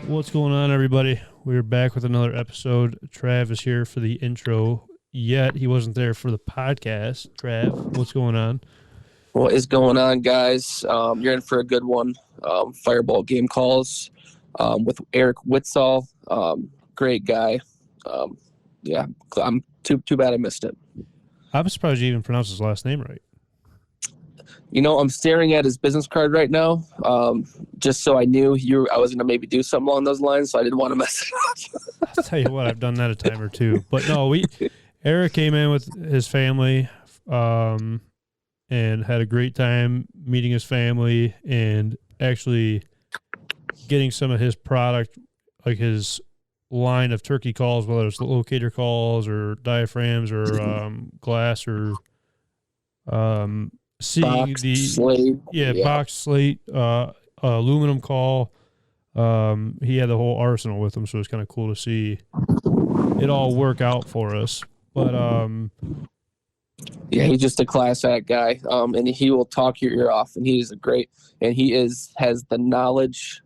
What's going on, everybody? We're back with another episode. Trav is here for the intro, yet he wasn't there for the podcast. Trav, what's going on? What is going on, guys? You're in for a good one. Fireball game calls with Eric Whitsall. Great guy. Yeah, I'm too bad I missed it. I'm surprised you even pronounced his last name right. You know, I'm staring at his business card right now, just so I knew I was going to maybe do something along those lines, so I didn't want to mess it up. I'll tell you what, I've done that a time or two. But no, Eric came in with his family and had a great time meeting his family and actually getting some of his product, like his line of turkey calls, whether it's locator calls or diaphragms or glass or seeing Box, the slate. box slate, aluminum call. He had the whole arsenal with him, so it's kind of cool to see it all work out for us. But yeah, he's just a class act guy, and he will talk your ear off, and has the knowledge.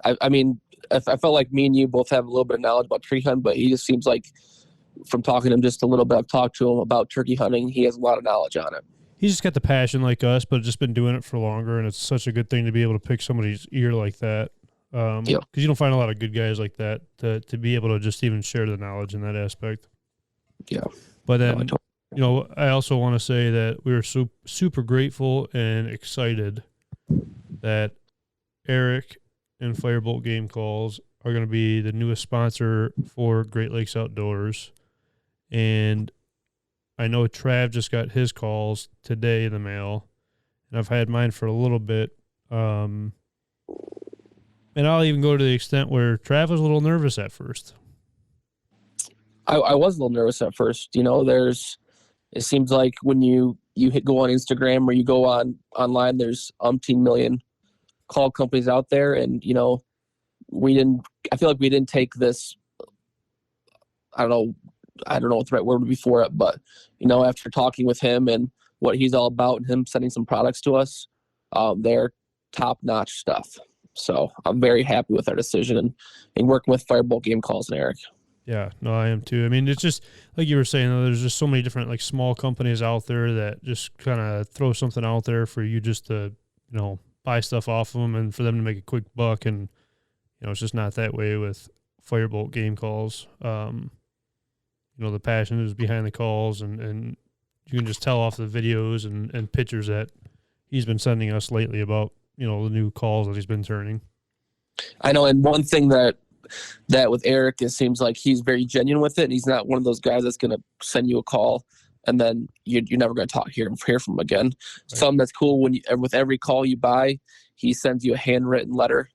I mean, I felt like me and you both have a little bit of knowledge about turkey hunting, but he just seems like, from talking to him just a little bit, I've talked to him about turkey hunting, he has a lot of knowledge on it. He's just got the passion like us, but just been doing it for longer, and it's such a good thing to be able to pick somebody's ear like that. Because you don't find a lot of good guys like that to be able to just even share the knowledge in that aspect. Yeah. But then, I also want to say that we were super grateful and excited that Eric and Firebolt Game Calls are going to be the newest sponsor for Great Lakes Outdoors. And I know Trav just got his calls today in the mail, and I've had mine for a little bit. And I'll even go to the extent where Trav was a little nervous at first. I was a little nervous at first. It seems like when you go on Instagram or you go online, there's umpteen million call companies out there, and I feel like we didn't take this. I don't know what the right word would be for it, but after talking with him and what he's all about and him sending some products to us, they're top-notch stuff. So I'm very happy with our decision and working with Firebolt Game Calls and Eric. Yeah, no, I am too. I mean, it's just like you were saying, there's just so many different like small companies out there that just kind of throw something out there for you just to, buy stuff off of them and for them to make a quick buck. And, it's just not that way with Firebolt Game Calls. The passion is behind the calls, and you can just tell off the videos and pictures that he's been sending us lately about, the new calls that he's been turning. I know, and one thing that with Eric, it seems like he's very genuine with it, and he's not one of those guys that's going to send you a call and then you're never going to hear from him again. Right. Something that's cool with every call you buy, he sends you a handwritten letter,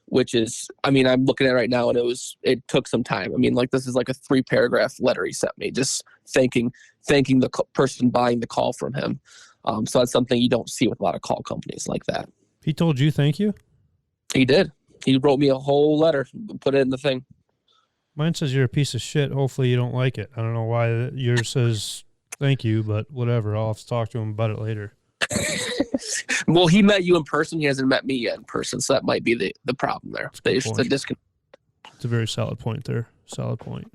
which is, I'm looking at it right now, and it took some time. This is like a 3-paragraph letter he sent me, just thanking the person buying the call from him. So that's something you don't see with a lot of call companies like that. He told you thank you? He did. He wrote me a whole letter, put it in the thing. Mine says you're a piece of shit. Hopefully you don't like it. I don't know why yours says thank you, but whatever. I'll have to talk to him about it later. Well, he met you in person. He hasn't met me yet in person, so that might be the problem there. It's a disconnect. It's a very solid point there. Solid point.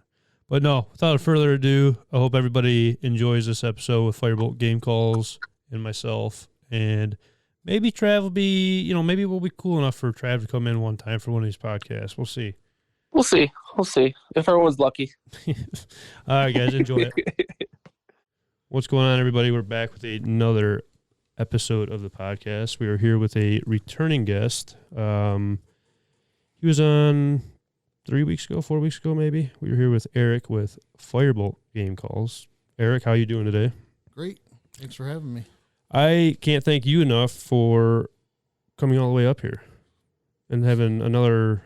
But no, without further ado, I hope everybody enjoys this episode with Firebolt Game Calls and myself. And maybe Trav will be, maybe we'll be cool enough for Trav to come in one time for one of these podcasts. We'll see. We'll see. If everyone's lucky. All right, guys, enjoy it. What's going on, everybody? We're back with another episode of the podcast. We are here with a returning guest. He was on 4 weeks ago, maybe. We were here with Eric with Firebolt Game Calls. Eric, how you doing today? Great. Thanks for having me. I can't thank you enough for coming all the way up here and having another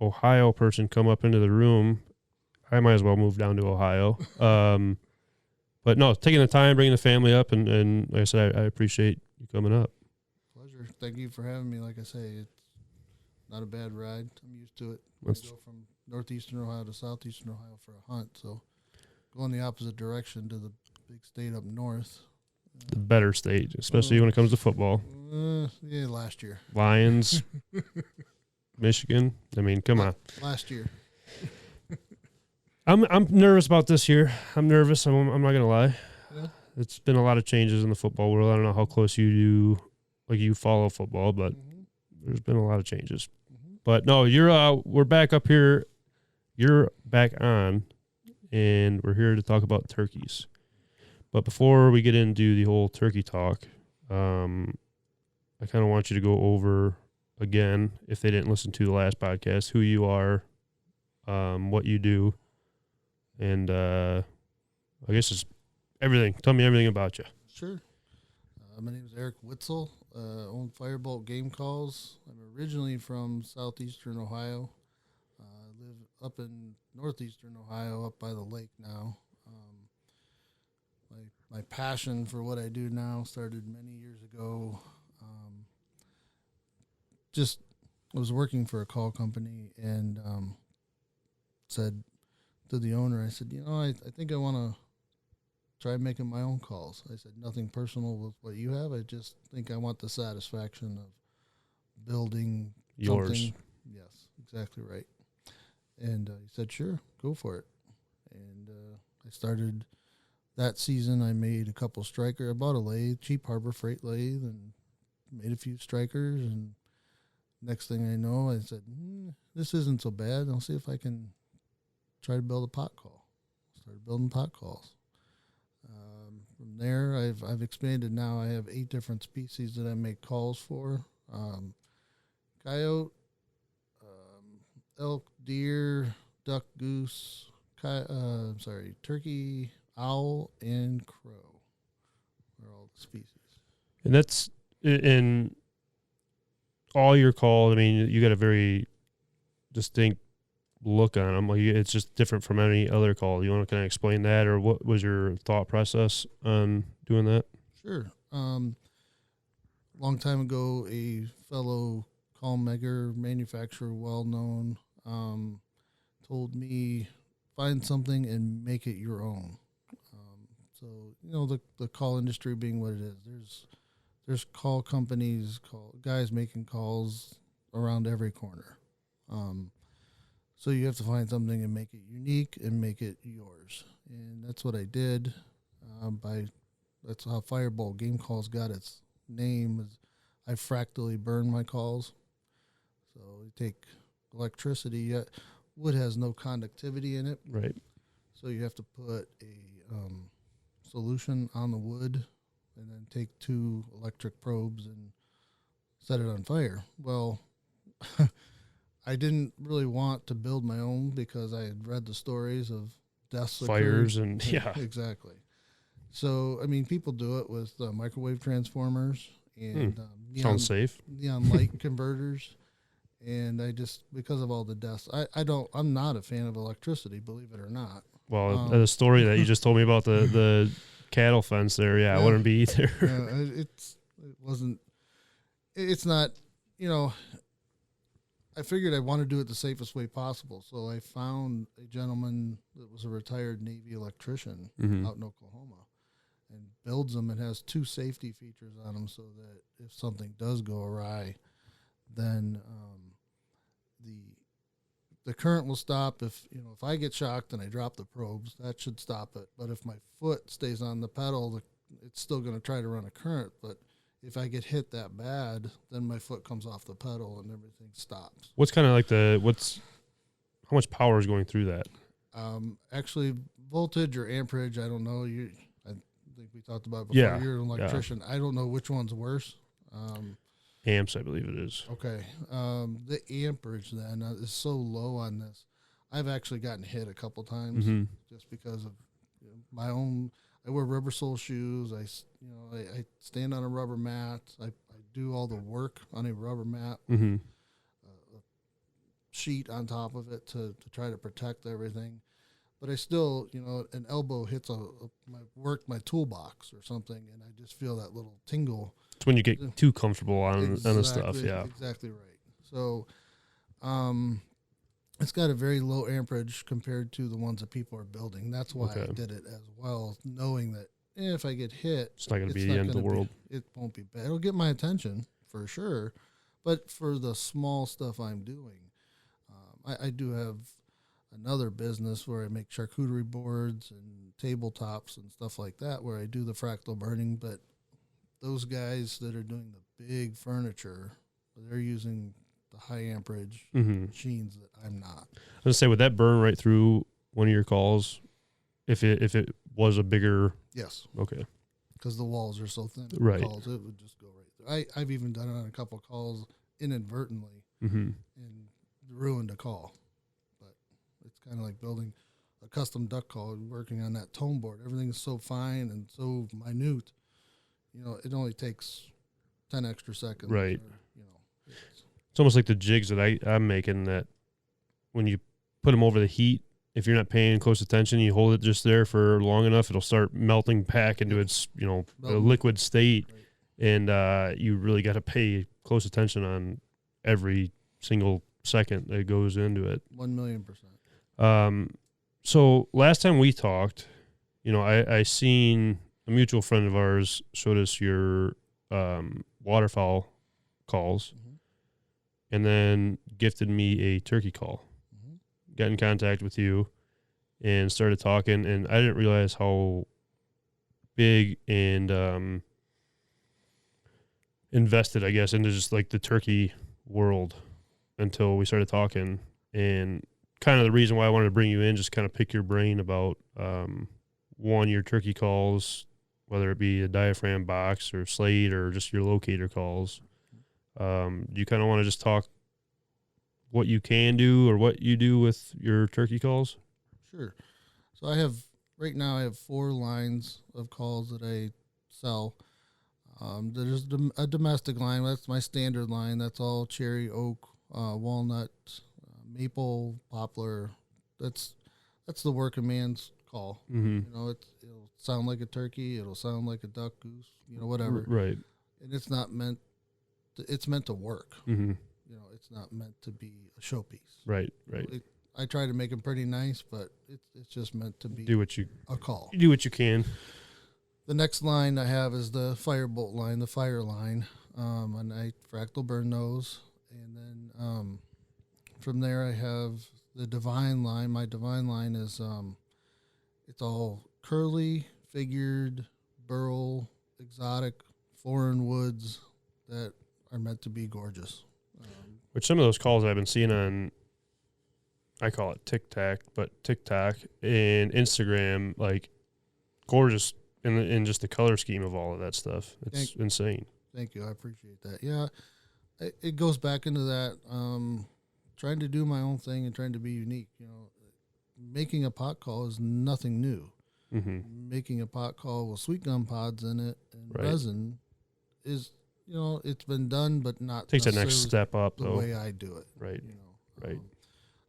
Ohio person come up into the room. I might as well move down to Ohio. But no, taking the time, bringing the family up, and like I said, I appreciate you coming up. Pleasure. Thank you for having me. Like I say, it's not a bad ride. I'm used to it. I go from northeastern Ohio to southeastern Ohio for a hunt, so going the opposite direction to the big state up north. The better state, especially when it comes to football. Yeah, last year. Lions, Michigan. I mean, come on. Last year. I'm nervous about this year. I'm nervous. I'm not gonna lie. Yeah. It's been a lot of changes in the football world. I don't know how close you follow football, but there's been a lot of changes. But no, we're back up here. You're back on, and we're here to talk about turkeys. But before we get into the whole turkey talk, I kind of want you to go over again, if they didn't listen to the last podcast, who you are, what you do, and I guess it's everything. Tell me everything about you. Sure. My name is Eric Witzel. Own Firebolt Game Calls. I'm originally from southeastern Ohio. I live up in northeastern Ohio, up by the lake now. My passion for what I do now started many years ago. I was working for a call company and said to the owner, I said, I think I want to try making my own calls. I said, nothing personal with what you have. I just think I want the satisfaction of building Yours. something. Yes, exactly right. And he said, sure, go for it. And I started that season. I made a couple strikers. I bought a lathe, cheap Harbor Freight lathe, and made a few strikers. And next thing I know, I said, this isn't so bad. I'll see if I can try to build a pot call. Started building pot calls. From there, I've expanded now. I have 8 different species that I make calls for. Coyote, elk, deer, duck, goose, turkey, owl, and crow are all the species. And that's in all your calls. I mean, you got a very distinct look on them. Like, it's just different from any other call. You want to kind of explain that, or what was your thought process on doing that? Sure. Long time ago, a fellow call maker, manufacturer, well-known, told me, find something and make it your own. So, the call industry being what it is, there's call companies, guys making calls around every corner. So you have to find something and make it unique and make it yours. And that's what I did. That's how Firebolt Game Calls got its name. Is I fractally burn my calls. So you take electricity. Wood has no conductivity in it. Right. So you have to put a solution on the wood and then take 2 electric probes and set it on fire. Well, I didn't really want to build my own because I had read the stories of deaths, fires, occurred. and yeah, exactly. So I mean, people do it with microwave transformers and sounds safe. Neon light converters, and because of all the deaths, I'm not a fan of electricity, believe it or not. Well, the story that you just told me about the cattle fence there, I wouldn't be either. It's not, I figured I want to do it the safest way possible. So I found a gentleman that was a retired Navy electrician out in Oklahoma and builds them and has 2 safety features on them so that if something does go awry, then the current will stop. If I get shocked and I drop the probes, that should stop it. But if my foot stays on the pedal, it's still going to try to run a current. But if I get hit that bad, then my foot comes off the pedal and everything stops. What's kind of like how much power is going through that? Actually, voltage or amperage, I don't know. I think we talked about it before. Yeah, You're an electrician. Yeah. I don't know which one's worse. Amps, I believe it is. Okay. The amperage then is so low on this. I've actually gotten hit a couple times just because of my own. I wear rubber sole shoes. I stand on a rubber mat. I do all the work on a rubber mat, a sheet on top of it to try to protect everything. But I still, an elbow hits my toolbox or something, and I just feel that little tingle. It's when you get too comfortable on the stuff, yeah. Exactly right. So, it's got a very low amperage compared to the ones that people are building. That's why I did it as well, knowing that if I get hit, it's not going to be the end of the world. It won't be bad. It'll get my attention for sure, But for the small stuff I'm doing, I do have another business where I make charcuterie boards and tabletops and stuff like that, where I do the fractal burning. But those guys that are doing the big furniture, they're using the high amperage machines that I'm not. I was gonna say, would that burn right through one of your calls if it was a bigger? Yes. Okay. Because the walls are so thin. Right. Calls, it would just go right through. I've even done it on a couple of calls inadvertently and ruined a call. But it's kind of like building a custom duck call, working on that tone board. Everything's so fine and so minute. You know, it only takes 10 extra seconds. Right. Or, you know, It's almost like the jigs that I'm making, that when you put them over the heat, if you're not paying close attention, you hold it just there for long enough, it'll start melting back into its, a liquid state. Right. And you really got to pay close attention on every single second that goes into it. 1,000,000%. So last time we talked, I seen a mutual friend of ours showed us your waterfowl calls, and then gifted me a turkey call. Got in contact with you and started talking, and I didn't realize how big and invested, I guess, into just like the turkey world until we started talking. And kind of the reason why I wanted to bring you in, just kind of pick your brain about your turkey calls, whether it be a diaphragm box or slate or just your locator calls. Do you kind of want to just talk what you can do or what you do with your turkey calls? Sure. So right now I have 4 lines of calls that I sell. There's a domestic line. That's my standard line. That's all cherry, oak, walnut, maple, poplar. That's the working man's call. It'll sound like a turkey. It'll sound like a duck, goose, whatever. Right. And it's not meant. It's meant to work. It's not meant to be a showpiece. Right. I try to make them pretty nice, but it's just meant to be a call. You do what you can. The next line I have is the firebolt line, the fire line, and I fractal burn those. And then from there I have the divine line. My divine line is it's all curly, figured, burl, exotic, foreign woods that are meant to be gorgeous. Which some of those calls I've been seeing on, I call it TikTok and Instagram, like gorgeous in just the color scheme of all of that stuff. It's insane. Thank you. I appreciate that. Yeah, it goes back into that, trying to do my own thing and trying to be unique. Making a pot call is nothing new. Making a pot call with sweet gum pods in it and resin is, it's been done, but not takes that next step up the way I do it. Right. Right.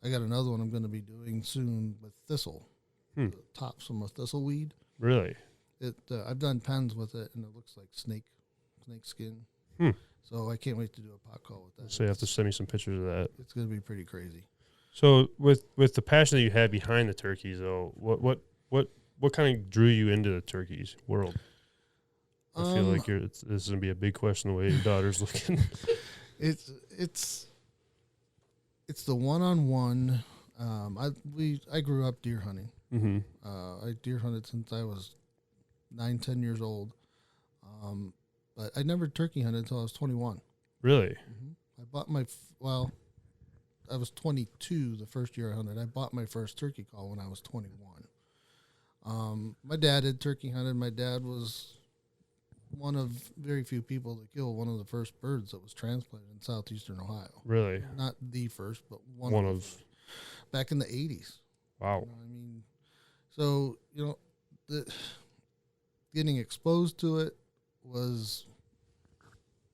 I got another one I'm going to be doing soon with thistle. The tops from a thistle weed. Really? I've done pens with it, and it looks like snake skin. So I can't wait to do a pot call with that. So you have to send me some pictures of that. It's going to be pretty crazy. So with the passion that you had behind the turkeys, though, what kind of drew you into the turkeys world? I feel like this is gonna be a big question the way your daughter's looking. It's the one-on-one. I grew up deer hunting. I deer hunted since I was 9-10 years old. But I never turkey hunted until I was 21. Really? I bought I was 22 the first year I hunted. I bought my first turkey call when I was 21. My dad had turkey hunted. My dad was one of very few people to kill one of the first birds that was transplanted in southeastern Ohio. Really? Not the first, but one of the first. Back in the 80s. Wow. So, getting exposed to it was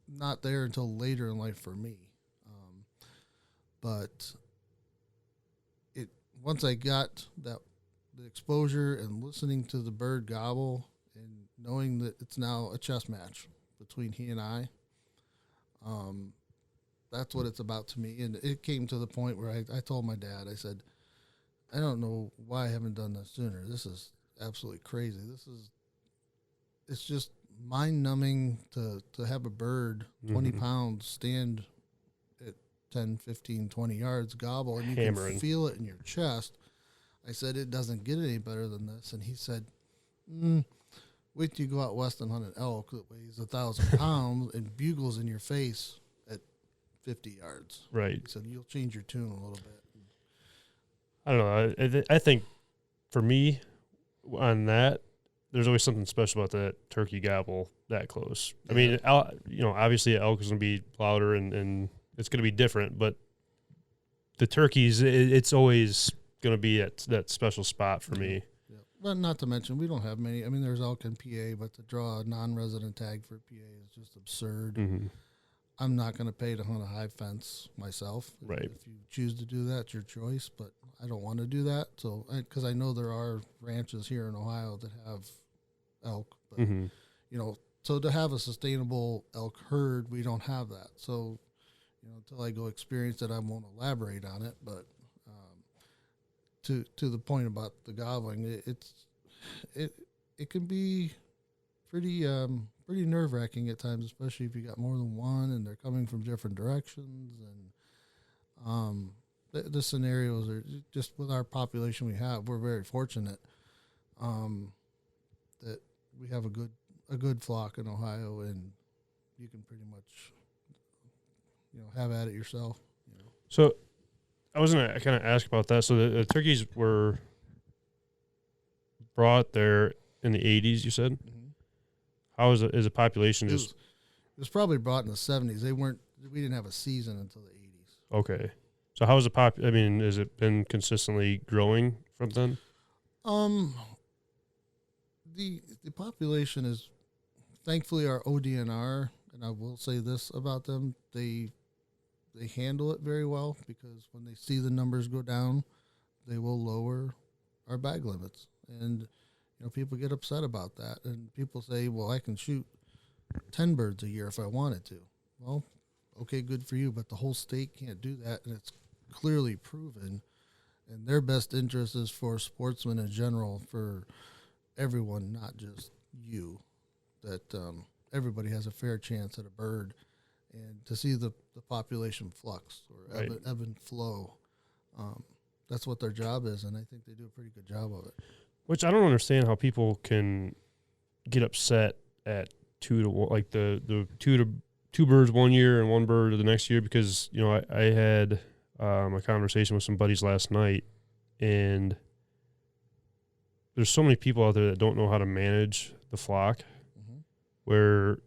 not there until later in life for me. But once I got the exposure and listening to the bird gobble and knowing that it's now a chess match between he and I, that's what it's about to me. And it came to the point where I told my dad, I said, I don't know why I haven't done this sooner. This is absolutely crazy. It's just mind numbing to have a bird 20 pounds stand 10, 15, 20 yards, gobble, and you Hammering. can feel it in your chest. I said, it doesn't get any better than this. And he said, wait till you go out west and hunt an elk that weighs 1,000 pounds and bugles in your face at 50 yards. Right. He said, you'll change your tune a little bit. I don't know. I think for me on that, there's always something special about that turkey gobble that close. I mean, obviously elk is going to be louder and it's going to be different, but the turkeys, it's always going to be at that special spot for me. Yeah. But not to mention, we don't have many. I mean, there's elk in PA, but to draw a non-resident tag for PA is just absurd. Mm-hmm. I'm not going to pay to hunt a high fence myself. Right. If you choose to do that, it's your choice, but I don't want to do that. So, because I know there are ranches here in Ohio that have elk, but, so to have a sustainable elk herd, we don't have that. So, until I go experience it, I won't elaborate on it, but to the point about the gobbling, it can be pretty nerve-wracking at times, especially if you got more than one and they're coming from different directions. And the scenarios are just, with our population we have, we're very fortunate that we have a good flock in Ohio, and you can pretty much have at it yourself. So I was going to kind of ask about that. So the turkeys were brought there in the 80s, you said? Mm-hmm. How is the population It just... was probably brought in the 70s. We didn't have a season until the 80s. Okay. So how is has it been consistently growing from then? The population is, thankfully, our ODNR, and I will say this about them, they handle it very well, because when they see the numbers go down, they will lower our bag limits. And people get upset about that, and people say, well, I can shoot 10 birds a year if I wanted to. Well, okay, good for you, but the whole state can't do that, and it's clearly proven. And their best interest is for sportsmen in general, for everyone, not just you, that everybody has a fair chance at a bird. And to see the population flux or Right. ebb and flow, that's what their job is, and I think they do a pretty good job of it. Which I don't understand how people can get upset at 2 to 1, like the two birds one year and one bird the next year, because I had a conversation with some buddies last night, and there's so many people out there that don't know how to manage the flock. Mm-hmm. Where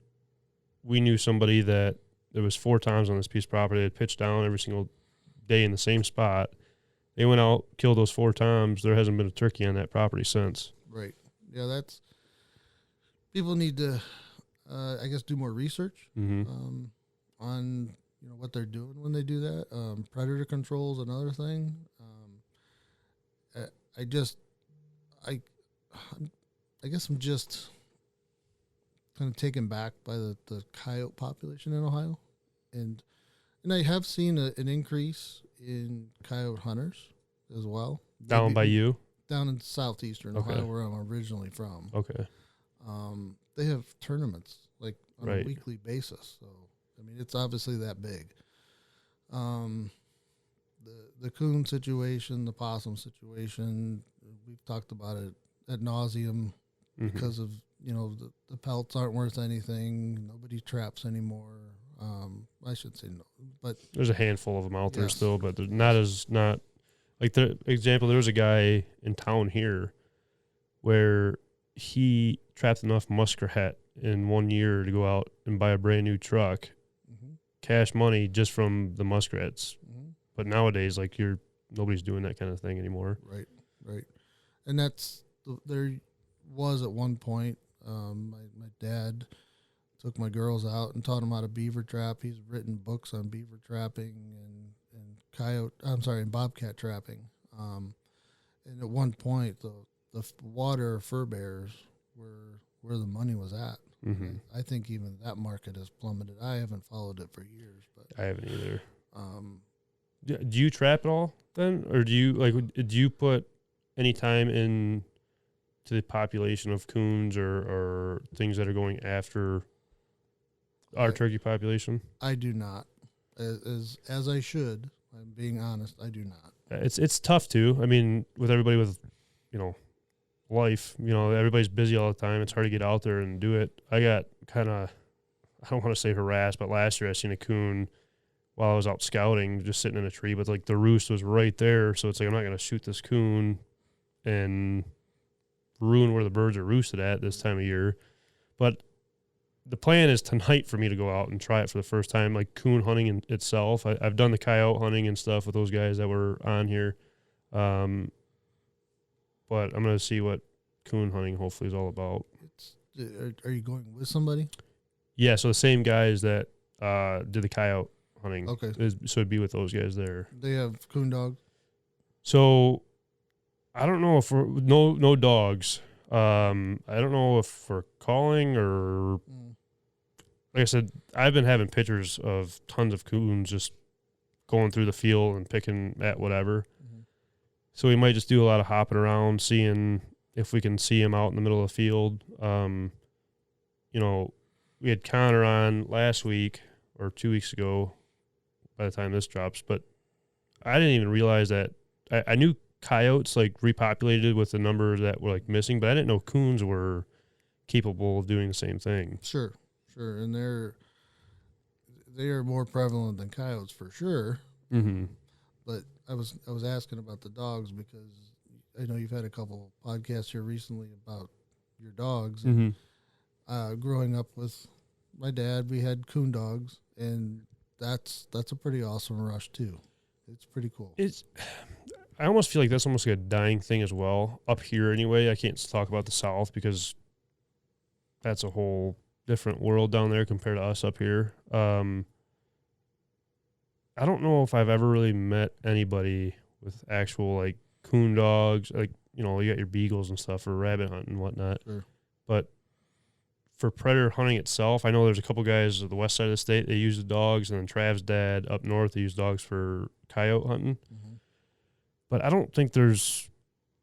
we knew somebody that there was 4 times on this piece of property that pitched down every single day in the same spot. They went out, killed those 4 times. There hasn't been a turkey on that property since. Right. Yeah, people need to, I guess, do more research on what they're doing when they do that. Predator control is another thing. I guess I'm just kind of taken back by the coyote population in Ohio, and I have seen an increase in coyote hunters as well. Down by you? Down in southeastern Okay. Ohio, where I'm originally from. Okay. They have tournaments like on Right. a weekly basis, so I mean it's obviously that big. The coon situation, the possum situation, we've talked about it ad nauseum because of the pelts aren't worth anything. Nobody traps anymore. I should say no, but There's a handful of them out there Yes. still, but they're not like the example. There was a guy in town here where he trapped enough muskrat in 1 year to go out and buy a brand new truck, cash money just from the muskrats. But nowadays, like nobody's doing that kind of thing anymore. Right, and there was at one point. My dad took my girls out and taught them how to beaver trap. He's written books on beaver trapping and bobcat trapping. And at one point, the water fur bears were where the money was at. Mm-hmm. I think even that market has plummeted. I haven't followed it for years, but I haven't either. Do you trap at all then, or do you put any time in to the population of coons or things that are going after our turkey population? I do not. as I should. I'm being honest. I do not. It's tough too. I mean, with everybody with, life, everybody's busy all the time. It's hard to get out there and do it. I got kind of, I don't want to say harassed, but last year I seen a coon while I was out scouting, just sitting in a tree, but like the roost was right there. So it's like, I'm not going to shoot this coon and ruin where the birds are roosted at this time of year. But the plan is tonight for me to go out and try it for the first time, like coon hunting in itself. I've done the coyote hunting and stuff with those guys that were on here. But I'm going to see what coon hunting hopefully is all about. Are you going with somebody? Yeah, so the same guys that did the coyote hunting. Okay. So it'd be with those guys there. They have coon dogs? So I don't know if we're, no dogs. I don't know if we're calling or, like I said, I've been having pictures of tons of coons just going through the field and picking at whatever. So we might just do a lot of hopping around, seeing if we can see him out in the middle of the field. We had Connor on last week or 2 weeks ago by the time this drops, but I didn't even realize that. I knew coyotes like repopulated with the numbers that were like missing, but I didn't know coons were capable of doing the same thing. Sure. And they are more prevalent than coyotes for sure. Mm-hmm. But I was asking about the dogs because I know you've had a couple podcasts here recently about your dogs. Mm-hmm. Growing up with my dad, we had coon dogs, and that's a pretty awesome rush too. It's pretty cool. I almost feel like that's almost like a dying thing as well up here anyway. I can't talk about the South because that's a whole different world down there compared to us up here. I don't know if I've ever really met anybody with actual like coon dogs, like, you got your beagles and stuff for rabbit hunting and whatnot. Sure. But for predator hunting itself, I know there's a couple guys at the west side of the state, they use the dogs, and then Trav's dad up north, they use dogs for coyote hunting. Mm-hmm. But I don't think there's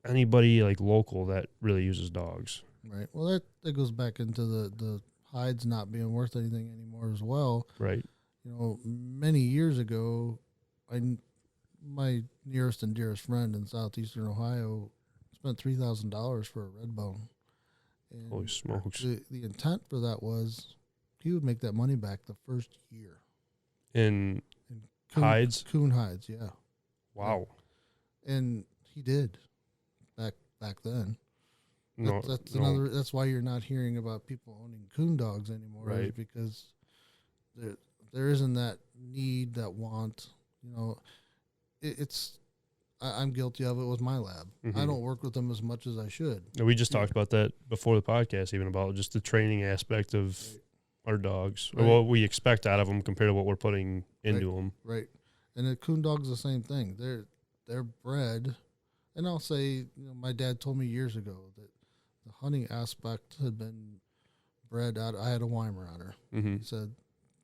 anybody like local that really uses dogs. Right. Well, that goes back into the hides not being worth anything anymore as well. Right. Many years ago, my nearest and dearest friend in southeastern Ohio spent $3,000 for a red bone. And holy smokes. The intent for that was he would make that money back the first year. In hides? Coon hides, yeah. Wow. And he did back then. No, That's why you're not hearing about people owning coon dogs anymore, right? Because there isn't that need, that want. I'm guilty of it with my lab. Mm-hmm. I don't work with them as much as I should. We just talked about that before the podcast, even about just the training aspect of our dogs, or what we expect out of them compared to what we're putting into them. Right. And the coon dog's the same thing. They're bred, and I'll say, my dad told me years ago that the hunting aspect had been bred out. I had a Weimaraner. Mm-hmm. He said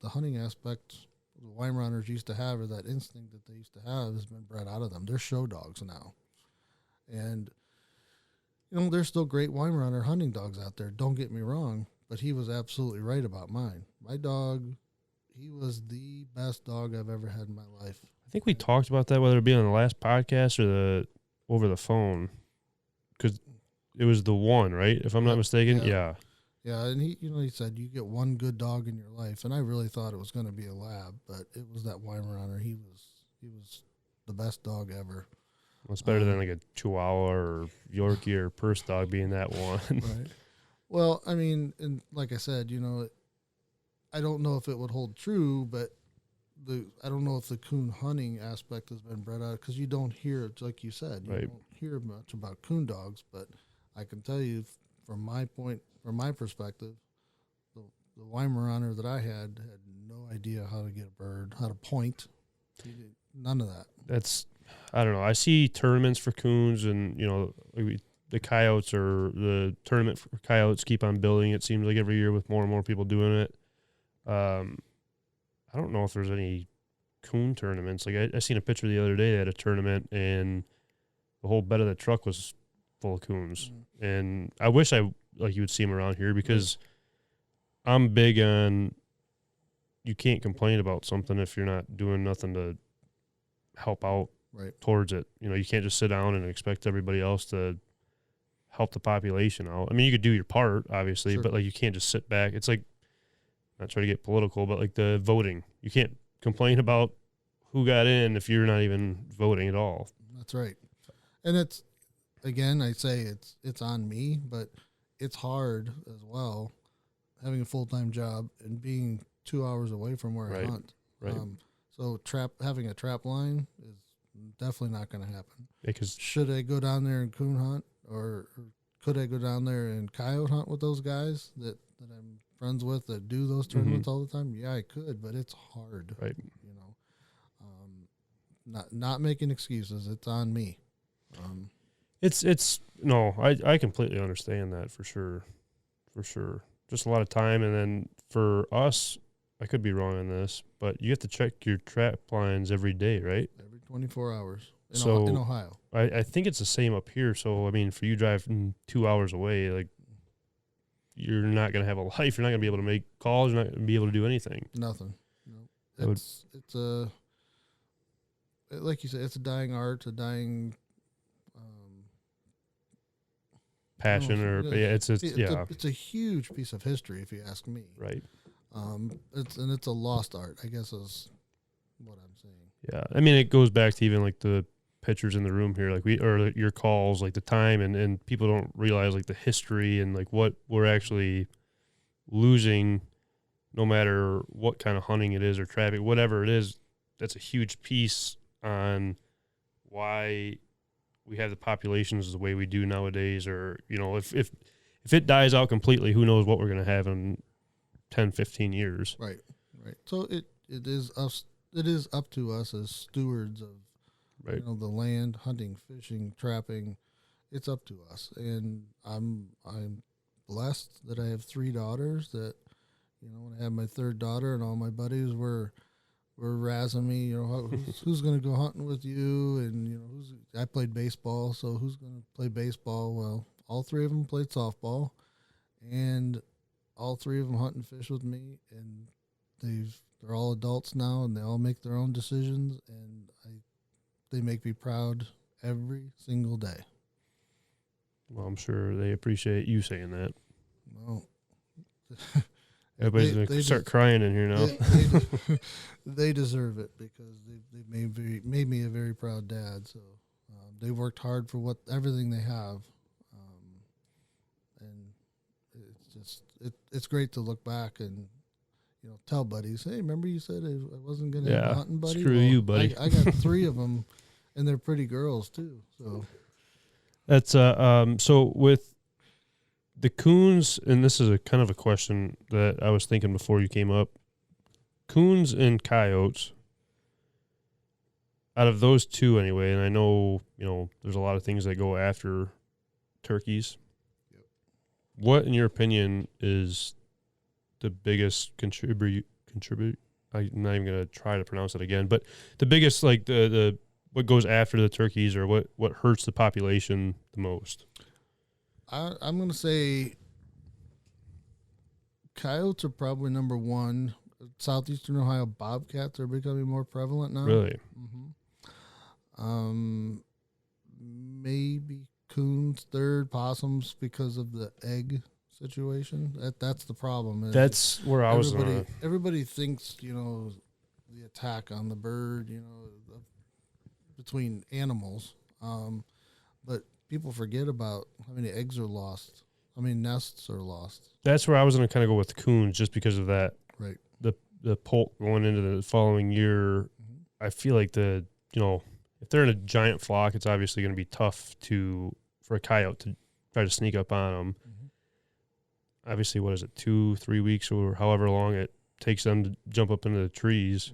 the hunting aspect the Weimaraners used to have, or that instinct that they used to have, has been bred out of them. They're show dogs now. And, there's still great Weimaraner hunting dogs out there. Don't get me wrong, but he was absolutely right about mine. My dog, he was the best dog I've ever had in my life. I think we talked about that, whether it be on the last podcast or over the phone, because it was the one, right? If I'm not mistaken. Yeah. Yeah, and he said you get one good dog in your life, and I really thought it was going to be a lab, but it was that Weimaraner. He was the best dog ever. Well, it's better than like a Chihuahua or Yorkie or Purse dog being that one. Right. Well, I mean, and like I said, I don't know if it would hold true, but I don't know if the coon hunting aspect has been bred out, because you don't hear, like you said, you don't hear much about coon dogs, but I can tell you from my perspective, the Weimaraner that I had no idea how to get a bird, how to point. None of that. I don't know. I see tournaments for coons, and the coyotes, or the tournament for coyotes, keep on building. It seems like every year with more and more people doing it. I don't know if there's any coon tournaments. Like I seen a picture the other day. They had a tournament, and the whole bed of the truck was full of coons. Mm-hmm. And I wish you would see them around here, because I'm big on you can't complain about something if you're not doing nothing to help out Right. towards it. You know, you can't just sit down and expect everybody else to help the population out. I mean, you could do your part, obviously, Sure. but like you can't just sit back. It's like, not trying to get political, but like the voting. You can't complain about who got in if you're not even voting at all. That's right. And it's, again, I say it's on me, but it's hard as well having a full-time job and being 2 hours away from where I Right. hunt. Right. So having a trap line is definitely not going to happen. Because Should I go down there and coon hunt, or could I go down there and coyote hunt with those guys that I'm friends with that do those tournaments all the time? Yeah, I could, but it's hard. Right. You know, not making excuses. It's on me. it's no, I completely understand that for sure. Just a lot of time, and then for us, I could be wrong on this, but you have to check your trap lines every day, right? Every 24 hours in So- in Ohio. I think it's the same up here. So I mean, for you driving 2 hours away, like you're not gonna have a life. You're not gonna be able to make calls. You're not gonna be able to do anything. Nothing. No. That would- It's a, like you said, it's a dying art, a dying. Passion No, or it yeah, is. it's It's a huge piece of history, if you ask me. right. It's a lost art, I guess, is what I'm saying. Yeah, I mean, it goes back to even like the pictures in the room here, like or your calls, like the time, and people don't realize like the history and like what we're actually losing, no matter what kind of hunting it is or traffic, whatever it is. That's a huge piece on why we have the populations the way we do nowadays, or you know, if it dies out completely, who knows what we're going to have in 10, 15 years. Right. So it is us. It is up to us as stewards of Right. the land, hunting, fishing, trapping. It's up to us, and I'm blessed that I have 3 daughters. That when I had my 3rd daughter, and all my buddies were razzing me. Who's going to go hunting with you? And I played baseball, so who's going to play baseball? Well, all 3 of them played softball, and all 3 of them hunt and fish with me, and they're all adults now, and they all make their own decisions, and they make me proud every single day. Well, I'm sure they appreciate you saying that. Well, Everybody's going to start crying in here now. They deserve it because they made me a very proud dad. So they worked hard for everything they have, and it's just it's great to look back and tell buddies, hey, remember you said I wasn't going to have a hunting buddy? Screw you, buddy. I got 3 of them, and they're pretty girls too. So That's so with the coons, and this is a kind of a question that I was thinking before you came up. Coons and coyotes, out of those 2 anyway, and I know, there's a lot of things that go after turkeys. Yep. What, in your opinion, is the biggest contribute? I'm not even going to try to pronounce it again, but the biggest, like the what goes after the turkeys, or what hurts the population the most? I'm going to say coyotes are probably number 1. Southeastern Ohio bobcats are becoming more prevalent now. Really? Mm-hmm. Maybe coons 3rd, possums because of the egg situation. That's the problem. That's where I was. Everybody thinks the attack on the bird, between animals, but people forget about how many eggs are lost, how many nests are lost. That's where I was going to kind of go with coons, just because of that. Right. The poult going into the following year. I feel like if they're in a giant flock, it's obviously going to be tough for a coyote to try to sneak up on them. Obviously, what is it, 2-3 weeks or however long it takes them to jump up into the trees.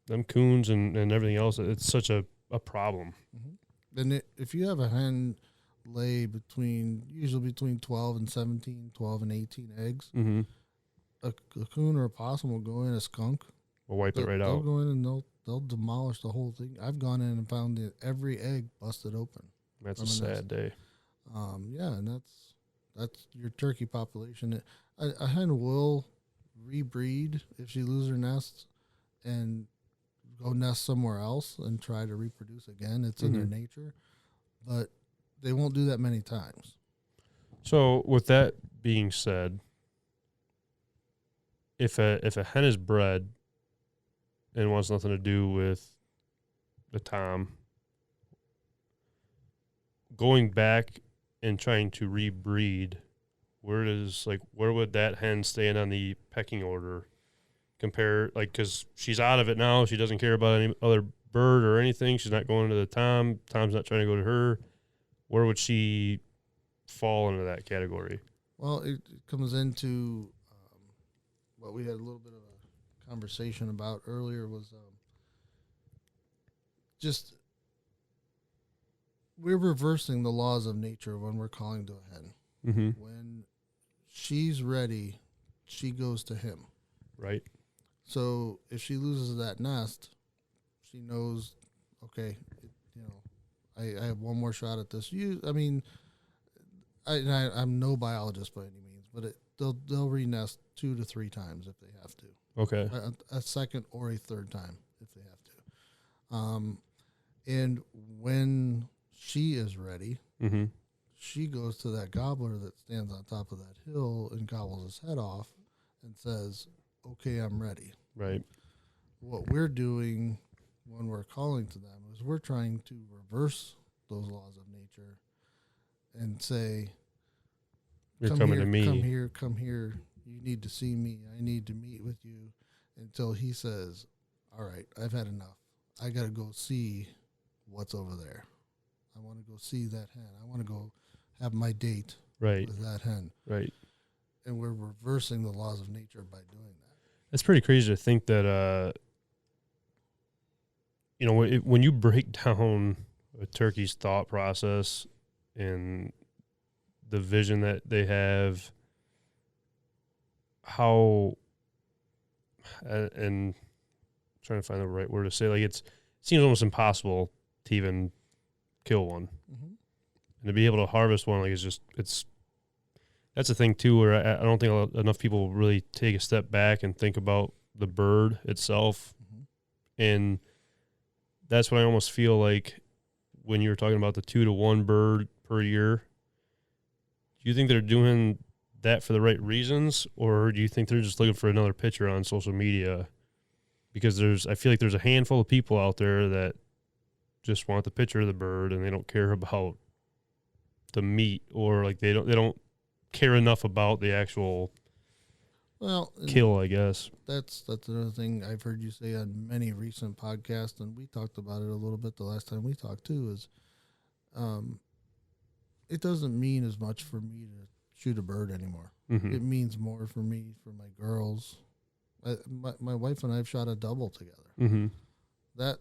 Them coons and everything else, it's such a problem. And if you have a hen lay usually between 12 and 17, 12 and 18 eggs, a coon or a possum will go in, a skunk. We'll wipe it right They'll out. go in and they'll demolish the whole thing. I've gone in and found every egg busted open. That's a sad day. Yeah, and that's your turkey population. A hen will rebreed if she loses her nest and go nest somewhere else and try to reproduce again. It's in their nature, but they won't do that many times. So with that being said, if a hen is bred and wants nothing to do with the tom, going back and trying to rebreed, where would that hen stand on the pecking order? Because she's out of it now. She doesn't care about any other bird or anything. She's not going to the tom. Tom's not trying to go to her. Where would she fall into that category? Well, it comes into what we had a little bit of a conversation about earlier was just we're reversing the laws of nature when we're calling to a hen. Mm-hmm. When she's ready, she goes to him. Right. So if she loses that nest, she knows, okay, I have one more shot at this. I'm no biologist by any means, but they'll re-nest 2 to 3 times if they have to. Okay. A second or a third time if they have to. And when she is ready, she goes to that gobbler that stands on top of that hill and gobbles his head off and says, okay, I'm ready. Right. What we're doing when we're calling to them is we're trying to reverse those laws of nature and say, You're come coming here, to me. come here. You need to see me. I need to meet with you, until he says, all right, I've had enough. I got to go see what's over there. I want to go see that hen. I want to go have my date Right. with that hen. Right. And we're reversing the laws of nature by doing that. It's pretty crazy to think that, when you break down a turkey's thought process and the vision that they have, and trying to find the right word to say, it seems almost impossible to even kill one. Mm-hmm. And to be able to harvest one, that's the thing too, where I don't think enough people really take a step back and think about the bird itself. Mm-hmm. And that's what I almost feel like when you were talking about the 2 to 1 bird per year. Do you think they're doing that for the right reasons, or do you think they're just looking for another picture on social media? Because I feel like there's a handful of people out there that just want the picture of the bird and they don't care about the meat, or they don't care enough about the actual kill, I guess. That's another thing I've heard you say on many recent podcasts, and we talked about it a little bit the last time we talked too, is it doesn't mean as much for me to shoot a bird anymore. Mm-hmm. It means more for me, for my girls. My wife and I have shot a double together. Mm-hmm. That,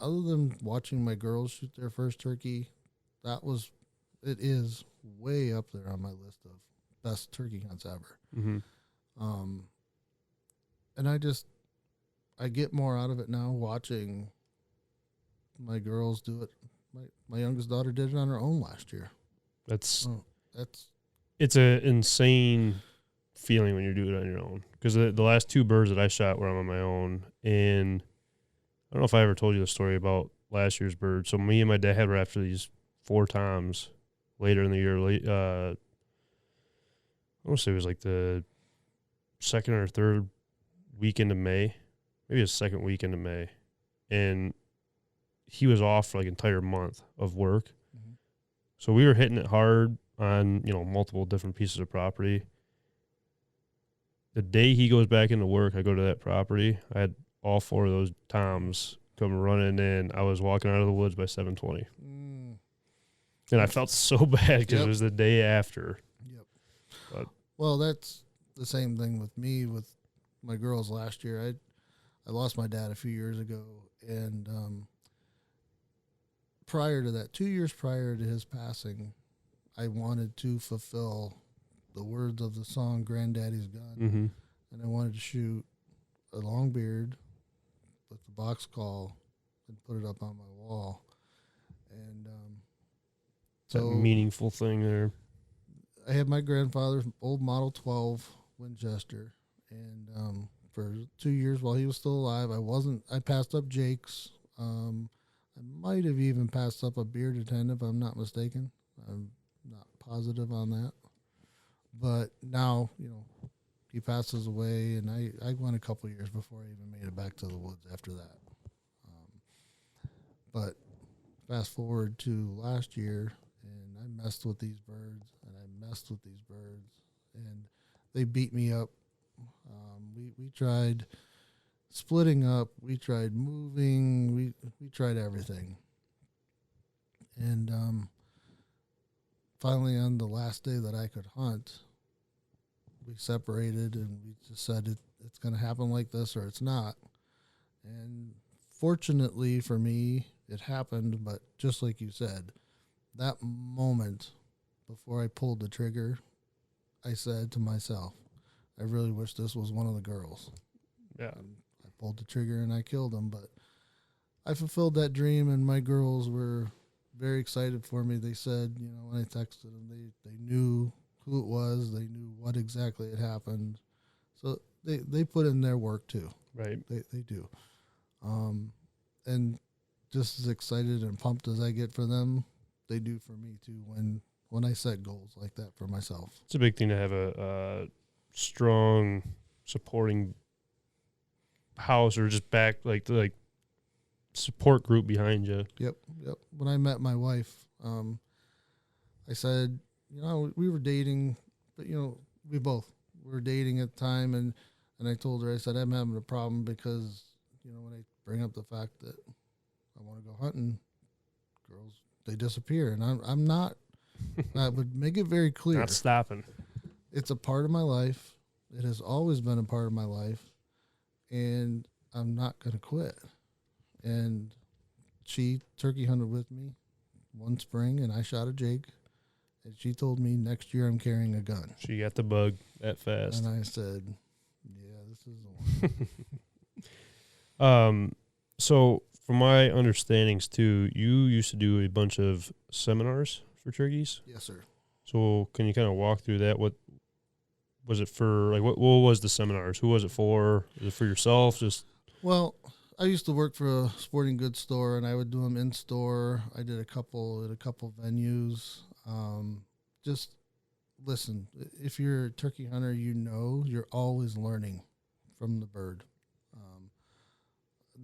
other than watching my girls shoot their first turkey, it is way up there on my list of best turkey hunts ever. Mm-hmm. And I get more out of it now watching my girls do it. My youngest daughter did it on her own last year. It's an insane feeling when you do it on your own. Because the last 2 birds that I shot were on my own, and I don't know if I ever told you the story about last year's bird. So me and my dad were after these 4 toms later in the year. I want to say it was the second or third weekend of May, maybe the second weekend of May, and he was off for entire month of work. Mm-hmm. So we were hitting it hard on multiple different pieces of property. The day he goes back into work, I go to that property. I had all 4 of those toms come running in. I was walking out of the woods by 7:20. And I felt so bad because it was the day after. Yep. But, well, that's the same thing with me with my girls last year. I lost my dad a few years ago, and prior to that, 2 years prior to his passing, I wanted to fulfill the words of the song "Granddaddy's Gun," mm-hmm. and I wanted to shoot a long beard with the box call and put it up on my wall. And that meaningful thing there. I had my grandfather's old Model 12 Winchester, and for 2 years while he was still alive, I passed up Jake's. I might have even passed up a bearded hen if I'm not mistaken. I'm not positive on that. But now, he passes away, and I went a couple years before I even made it back to the woods after that. But fast forward to last year, and I messed with these birds, and they beat me up. We tried splitting up, we tried moving, we tried everything. And finally, on the last day that I could hunt, we separated, and we just said it's going to happen like this or it's not. And fortunately for me, it happened, but just like you said, that moment before I pulled the trigger, I said to myself, I really wish this was one of the girls. Yeah. And I pulled the trigger and I killed them, but I fulfilled that dream, and my girls were very excited for me. They said, when I texted them, they knew who it was. They knew what exactly had happened. So they put in their work too. Right. They do. And just as excited and pumped as I get for them, they do for me too when I set goals like that for myself. It's a big thing to have a strong supporting house or just back like support group behind you. Yep. When I met my wife, I said, we were dating, but we both were dating at the time, and I told her, I said, I'm having a problem because when I bring up the fact that I want to go hunting, girls, they disappear, and I'm not. I would make it very clear. Not stopping. It's a part of my life. It has always been a part of my life, and I'm not going to quit. And she turkey hunted with me one spring, and I shot a Jake, and she told me next year I'm carrying a gun. She got the bug that fast. And I said, yeah, this is the one. So from my understandings too, you used to do a bunch of seminars for turkeys? Yes, sir. So can you kind of walk through that? What was it for? Like, what was the seminars? Who was it for? Was it for yourself? Well, I used to work for a sporting goods store, and I would do them in store. I did a couple venues. Just listen, if you're a turkey hunter, you're always learning from the bird.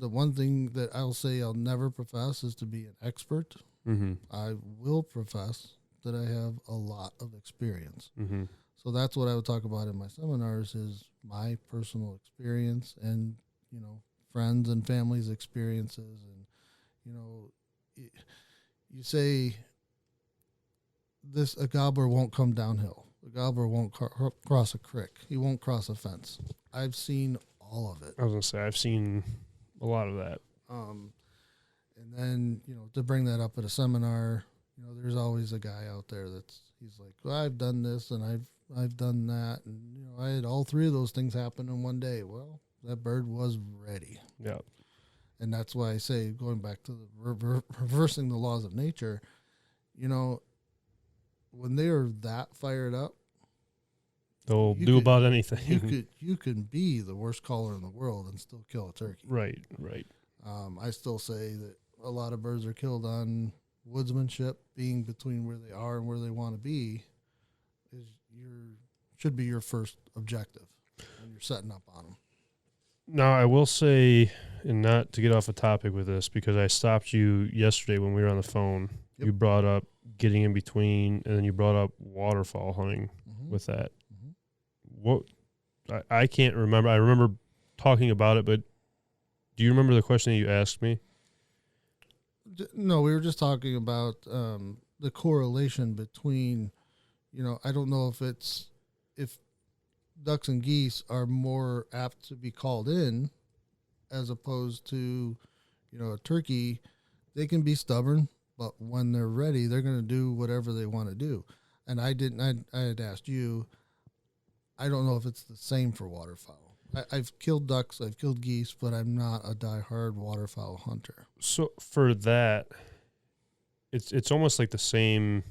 The one thing that I'll say I'll never profess is to be an expert. Mm-hmm. I will profess that I have a lot of experience. Mm-hmm. So that's what I would talk about in my seminars is my personal experience and, friends and family's experiences. And, you say a gobbler won't come downhill. A gobbler won't cross a creek. He won't cross a fence. I've seen all of it. I was going to say, I've seen a lot of that. And then, to bring that up at a seminar, there's always a guy out there he's like, well, I've done this and I've done that. And, I had all three of those things happen in one day. Well, that bird was ready. Yeah. And that's why I say, going back to the reversing the laws of nature, when they are that fired up, they'll do about anything. You can be the worst caller in the world and still kill a turkey. Right. I still say that a lot of birds are killed on woodsmanship, being between where they are and where they want to be should be your first objective when you're setting up on them. Now, I will say, and not to get off a topic with this, because I stopped you yesterday when we were on the phone. Yep. You brought up getting in between, and then you brought up waterfowl hunting with that. Mm-hmm. What I can't remember. I remember talking about it, but do you remember the question that you asked me? No, we were just talking about the correlation between, I don't know if ducks and geese are more apt to be called in as opposed to, a turkey. They can be stubborn, but when they're ready, they're going to do whatever they want to do. And I had asked you, I don't know if it's the same for waterfowl. I've killed ducks, I've killed geese, but I'm not a diehard waterfowl hunter. So for that, it's almost like the same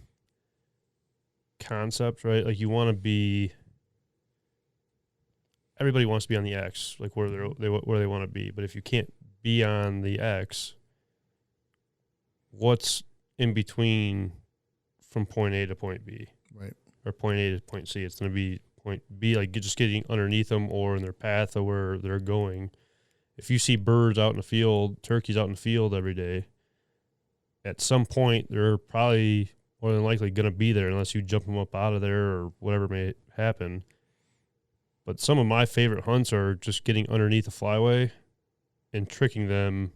concept, right? Like you want to be everybody wants to be on the X, like where where they want to be. But if you can't be on the X, what's in between from point A to point B? Right. Or point A to point C. It's going to be point B, like just getting underneath them or in their path of where they're going. If you see birds out in the field, turkeys out in the field every day, at some point they're probably more than likely going to be there unless you jump them up out of there or whatever may happen. But some of my favorite hunts are just getting underneath the flyway and tricking them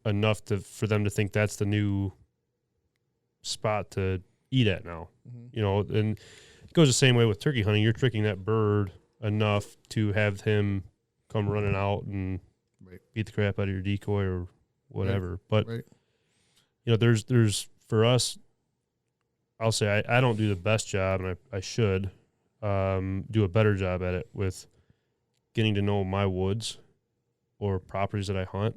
enough for them to think that's the new spot to eat at now. Mm-hmm. You know, and it goes the same way with turkey hunting. You're tricking that bird enough to have him come running out and beat the crap out of your decoy or whatever. But you know, there's for us, I'll say I don't do the best job, and I should do a better job at it with getting to know my woods or properties that I hunt,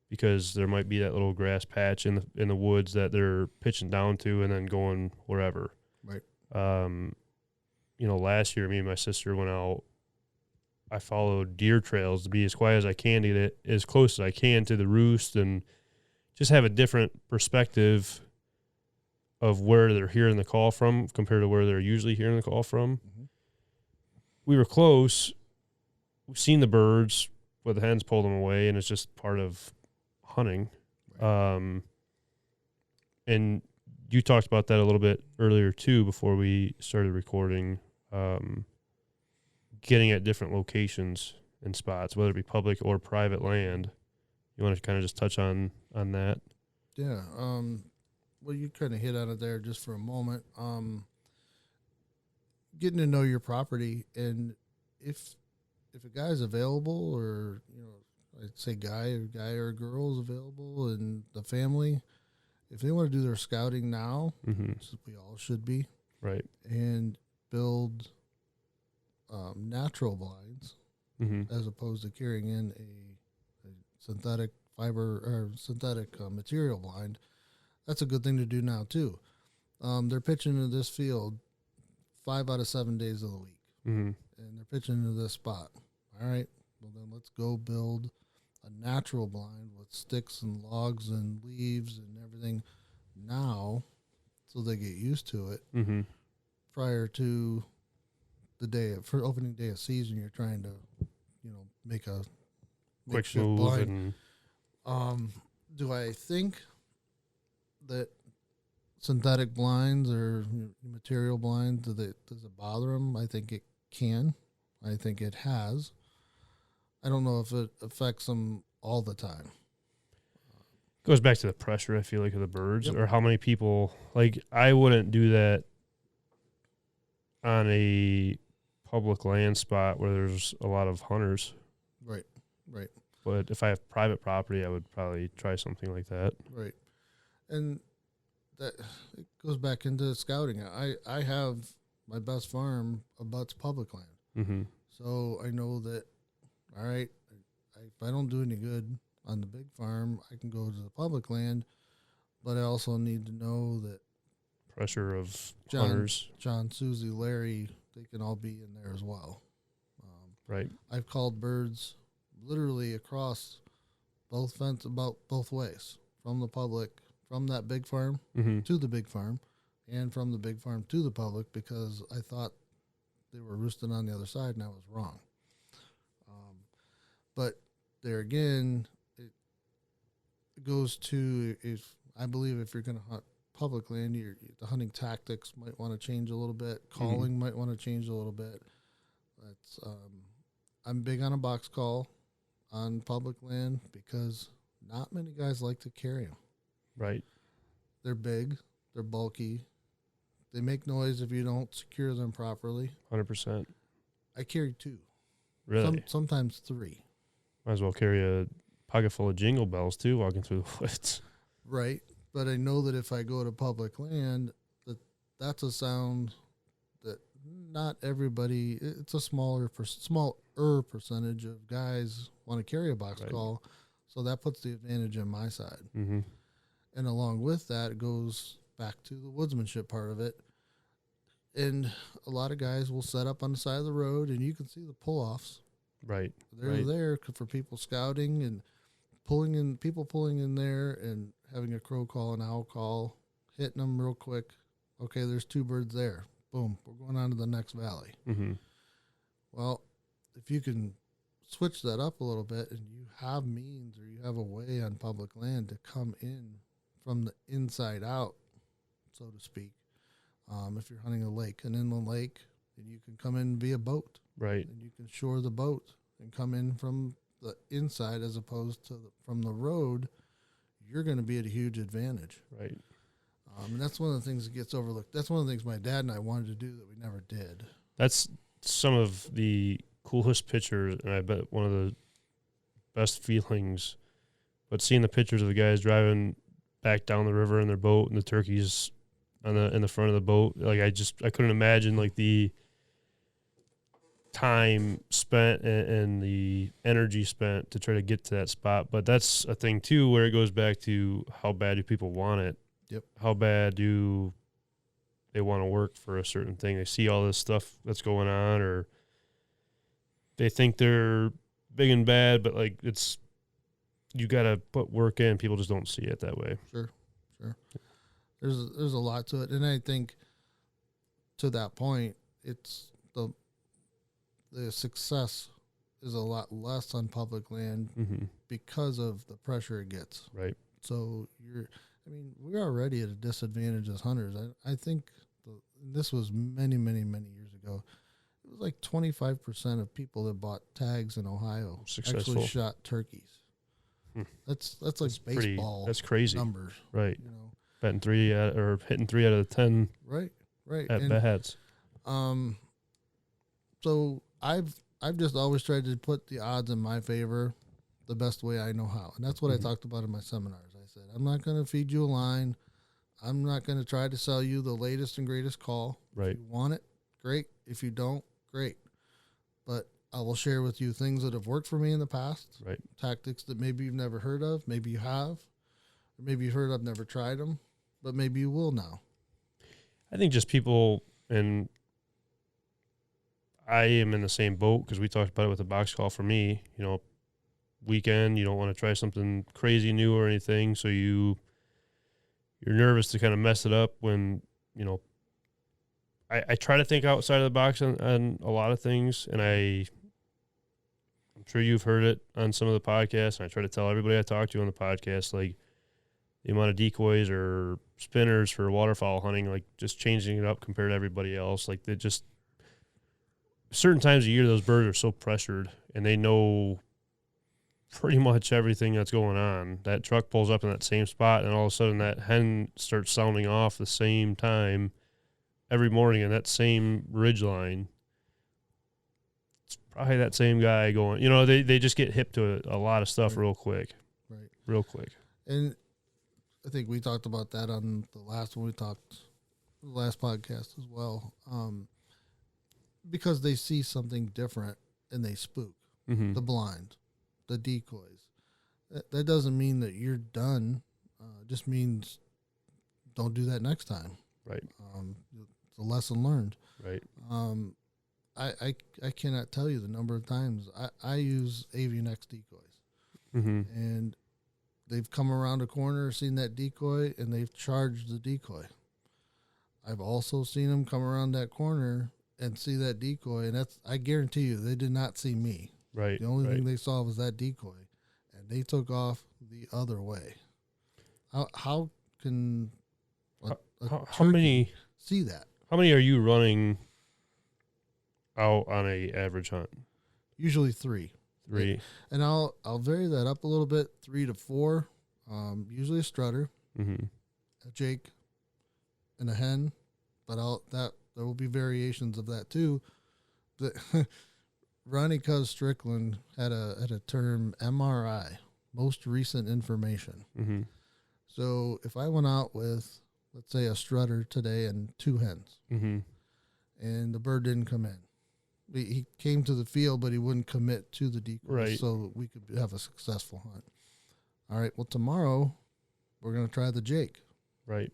because there might be that little grass patch in the woods that they're pitching down to and then going wherever. Right. You know, last year me and my sister went out. I followed deer trails to be as quiet as I can to get it as close as I can to the roost and just have a different perspective of where they're hearing the call from compared to where they're usually hearing the call from. Mm-hmm. We We were close. We've seen the birds, but the hens pulled them away, and it's just part of hunting. Right. And you talked about that a little bit earlier too before we started recording, getting at different locations and spots, whether it be public or private land. You want to kind of just touch on that? Yeah. Well, you kind of hit on it there just for a moment. Getting to know your property, and if a guy's available, or I'd say guy or a girl is available, and the family, if they want to do their scouting now, which we all should be, right, and build natural blinds as opposed to carrying in a synthetic fiber or synthetic material blind, that's a good thing to do now too. They're pitching into this field 5 out of 7 days of the week, and they're pitching into this spot. All right, well then let's go build a natural blind with sticks and logs and leaves and everything now, so they get used to it prior to the day for opening day of season. You're trying to, make a quick makeshift move. blind. Do I think that synthetic blinds or material blinds, does it bother them? I think it can. I think it has. I don't know if it affects them all the time. Goes back to the pressure, I feel like, of the birds, or how many people, like, I wouldn't do that on a public land spot where there's a lot of hunters. Right. But if I have private property, I would probably try something like that. Right. And that it goes back into scouting. I have my best farm abuts public land. So I know that, all right, if I don't do any good on the big farm, I can go to the public land, but I also need to know that Pressure of hunters, hunters. John, Susie, Larry, they can all be in there as well. Right. I've called birds literally across both fence about both ways, from the public, from that big farm to the big farm, and from the big farm to the public, because I thought they were roosting on the other side, and I was wrong. But there again, it goes to, if I believe if you're going to hunt public land, the hunting tactics might want to change a little bit. Calling might want to change a little bit. That's I'm big on a box call on public land because not many guys like to carry them. Right. They're big. They're bulky. They make noise if you don't secure them properly. 100%. I carry 2. Really? Sometimes 3. Might as well carry a pocket full of jingle bells, too, walking through the woods. Right. But I know that if I go to public land, that's a sound that not everybody, it's a smaller percentage of guys want to carry a box call. So that puts the advantage on my side. And along with that, it goes back to the woodsmanship part of it. And a lot of guys will set up on the side of the road, and you can see the pull-offs. Right. They're right. there for people scouting and pulling in there and having a crow call, an owl call, hitting them real quick. Okay, there's 2 birds there. Boom, we're going on to the next valley. Mm-hmm. Well, if you can switch that up a little bit and you have means or you have a way on public land to come in from the inside out, so to speak, if you're hunting a lake, an inland lake, and you can come in via boat. Right. And you can shore the boat and come in from the inside as opposed to from the road, you're going to be at a huge advantage. Right. And that's one of the things that gets overlooked. That's one of the things my dad and I wanted to do that we never did. That's some of the coolest pictures, and I bet one of the best feelings. But seeing the pictures of the guys driving back down the river in their boat and the turkeys in the front of the boat, like I couldn't imagine like the time spent and the energy spent to try to get to that spot. But that's a thing too, where it goes back to how bad do people want it? Yep. How bad do they want to work for a certain thing? They see all this stuff that's going on, or they think they're big and bad, but like you got to put work in. People just don't see it that way. Sure. There's a lot to it, and I think to that point, it's the success is a lot less on public land because of the pressure it gets. Right. So we're already at a disadvantage as hunters. I think this was many, many, many years ago. It was like 25% of people that bought tags in Ohio actually shot turkeys. That's like baseball. That's crazy numbers, right? You know, hitting 3 out of the 10. Right. At bats. So I've just always tried to put the odds in my favor the best way I know how. And that's what I talked about in my seminars. I said, I'm not going to feed you a line. I'm not going to try to sell you the latest and greatest call. Right. If you want it, great. If you don't, great. But I will share with you things that have worked for me in the past. Right. Tactics that maybe you've never heard of. Maybe you have. Or maybe you've heard I've never tried them. But maybe you will now. I think just people, and I am in the same boat because we talked about it with the box call for me. You know, weekend, you don't want to try something crazy new or anything, so you're nervous to kind of mess it up when, you know, I try to think outside of the box on a lot of things, and I'm sure you've heard it on some of the podcasts, and I try to tell everybody I talk to on the podcast, like, the amount of decoys or spinners for waterfowl hunting, like just changing it up compared to everybody else. Like they just certain times of year, those birds are so pressured and they know pretty much everything that's going on. That truck pulls up in that same spot and all of a sudden that hen starts sounding off the same time every morning in that same ridge line. It's probably that same guy going, you know, they just get hip to a lot of stuff real quick. Right. Real quick. And I think we talked about that on the last podcast as well. Because they see something different and they spook. The blind, the decoys. That doesn't mean that you're done. It just means don't do that next time. Right. It's a lesson learned. Right. I cannot tell you the number of times I use Avian X decoys. And they've come around a corner, seen that decoy, and they've charged the decoy. I've also seen them come around that corner and see that decoy, and I guarantee you, they did not see me. Right. The only thing they saw was that decoy, and they took off the other way. How can how many see that? How many are you running out on a average hunt? Usually 3. 3. And I'll vary that up a little bit, 3 to 4. Usually a strutter, a jake, and a hen. But there will be variations of that too. Ronnie Cuz Strickland had a term MRI, most recent information. So if I went out with, let's say, a strutter today and 2 hens, and the bird didn't come in. He came to the field, but he wouldn't commit to the decoy, so we could have a successful hunt. All right, well, tomorrow we're going to try the jake. Right.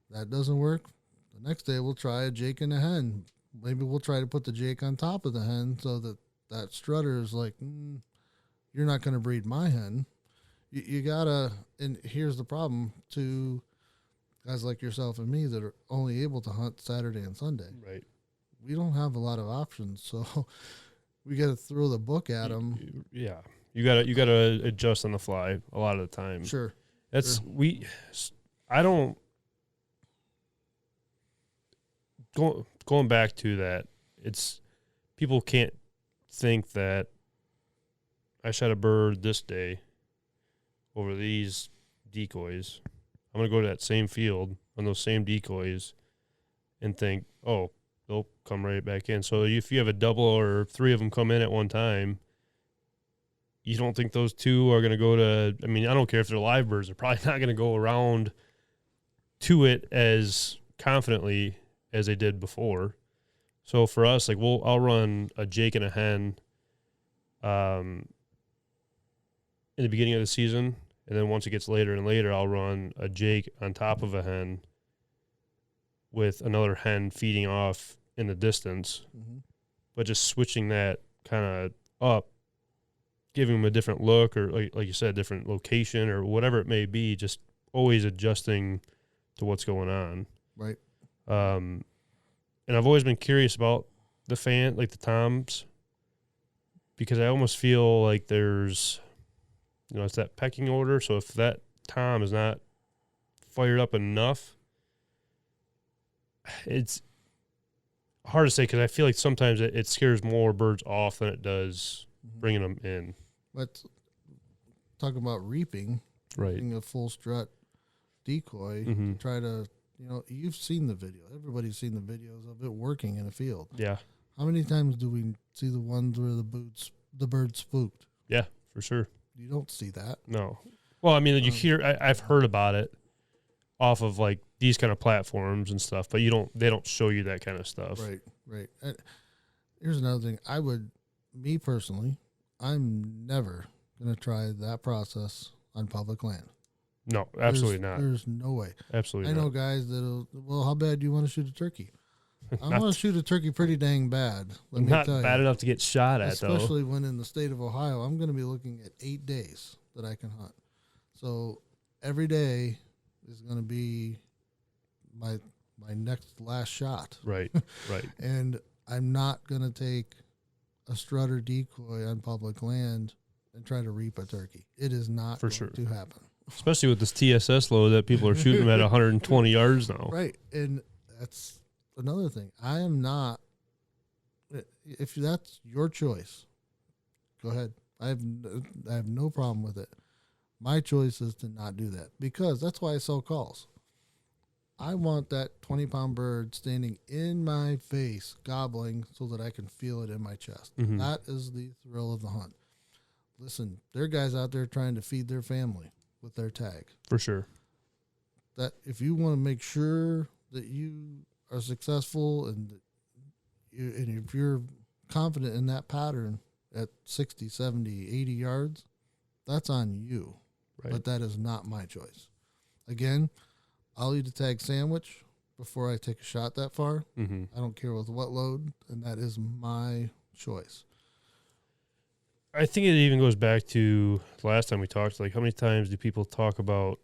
That doesn't work. The next day we'll try a jake and a hen. Maybe we'll try to put the jake on top of the hen so that strutter is like, you're not going to breed my hen. You gotta, and here's the problem to guys like yourself and me that are only able to hunt Saturday and Sunday. Right. We don't have a lot of options, so we got to throw the book at them. Yeah. You gotta adjust on the fly a lot of the time. Sure. That's sure. I don't going back to that. It's people can't think that I shot a bird this day over these decoys. I'm going to go to that same field on those same decoys and think, oh, they'll come right back in. So if you have a double or three of them come in at one time, you don't think those two are going to go to, I mean, I don't care if they're live birds. They're probably not going to go around to it as confidently as they did before. So for us, like I'll run a jake and a hen in the beginning of the season, and then once it gets later and later, I'll run a jake on top of a hen with another hen feeding off in the distance, but just switching that kind of up, giving them a different look or like you said, different location or whatever it may be, just always adjusting to what's going on. Right. And I've always been curious about the the toms, because I almost feel like there's, it's that pecking order. So if that tom is not fired up enough, it's hard to say, because I feel like sometimes it scares more birds off than it does bringing them in. But talking about reaping, Right. Reaping a full strut decoy to try to, you've seen the video. Everybody's seen the videos of it working in a field. Yeah. How many times do we see the ones where the bird's spooked? Yeah, for sure. You don't see that. No. Well, I mean, you hear, I've heard about it off of like these kind of platforms and stuff, but they don't show you that kind of stuff. Right. And here's another thing. Me personally, I'm never going to try that process on public land. No, absolutely not. There's no way. Absolutely I not. know guys how bad do you want to shoot a turkey? I want to shoot a turkey pretty dang bad. Let me not tell bad you. enough to get shot at, Especially when in the state of Ohio, I'm going to be looking at 8 days that I can hunt. So every day is going to be my last shot. Right. And I'm not going to take a strutter decoy on public land and try to reap a turkey. It is not going to happen. Especially with this TSS load that people are shooting at 120 yards now. Right. And that's another thing. I am not, if that's your choice, go ahead. I have no problem with it. My choice is to not do that, because that's why I sell calls. I want that 20-pound bird standing in my face, gobbling, so that I can feel it in my chest. Mm-hmm. That is the thrill of the hunt. Listen, there are guys out there trying to feed their family with their tag. For sure. That if you want to make sure that you are successful and if you're confident in that pattern at 60, 70, 80 yards, that's on you. Right. But that is not my choice. Again, I'll eat a tag sandwich before I take a shot that far. Mm-hmm. I don't care with what load, and that is my choice. I think it even goes back to the last time we talked, like how many times do people talk about,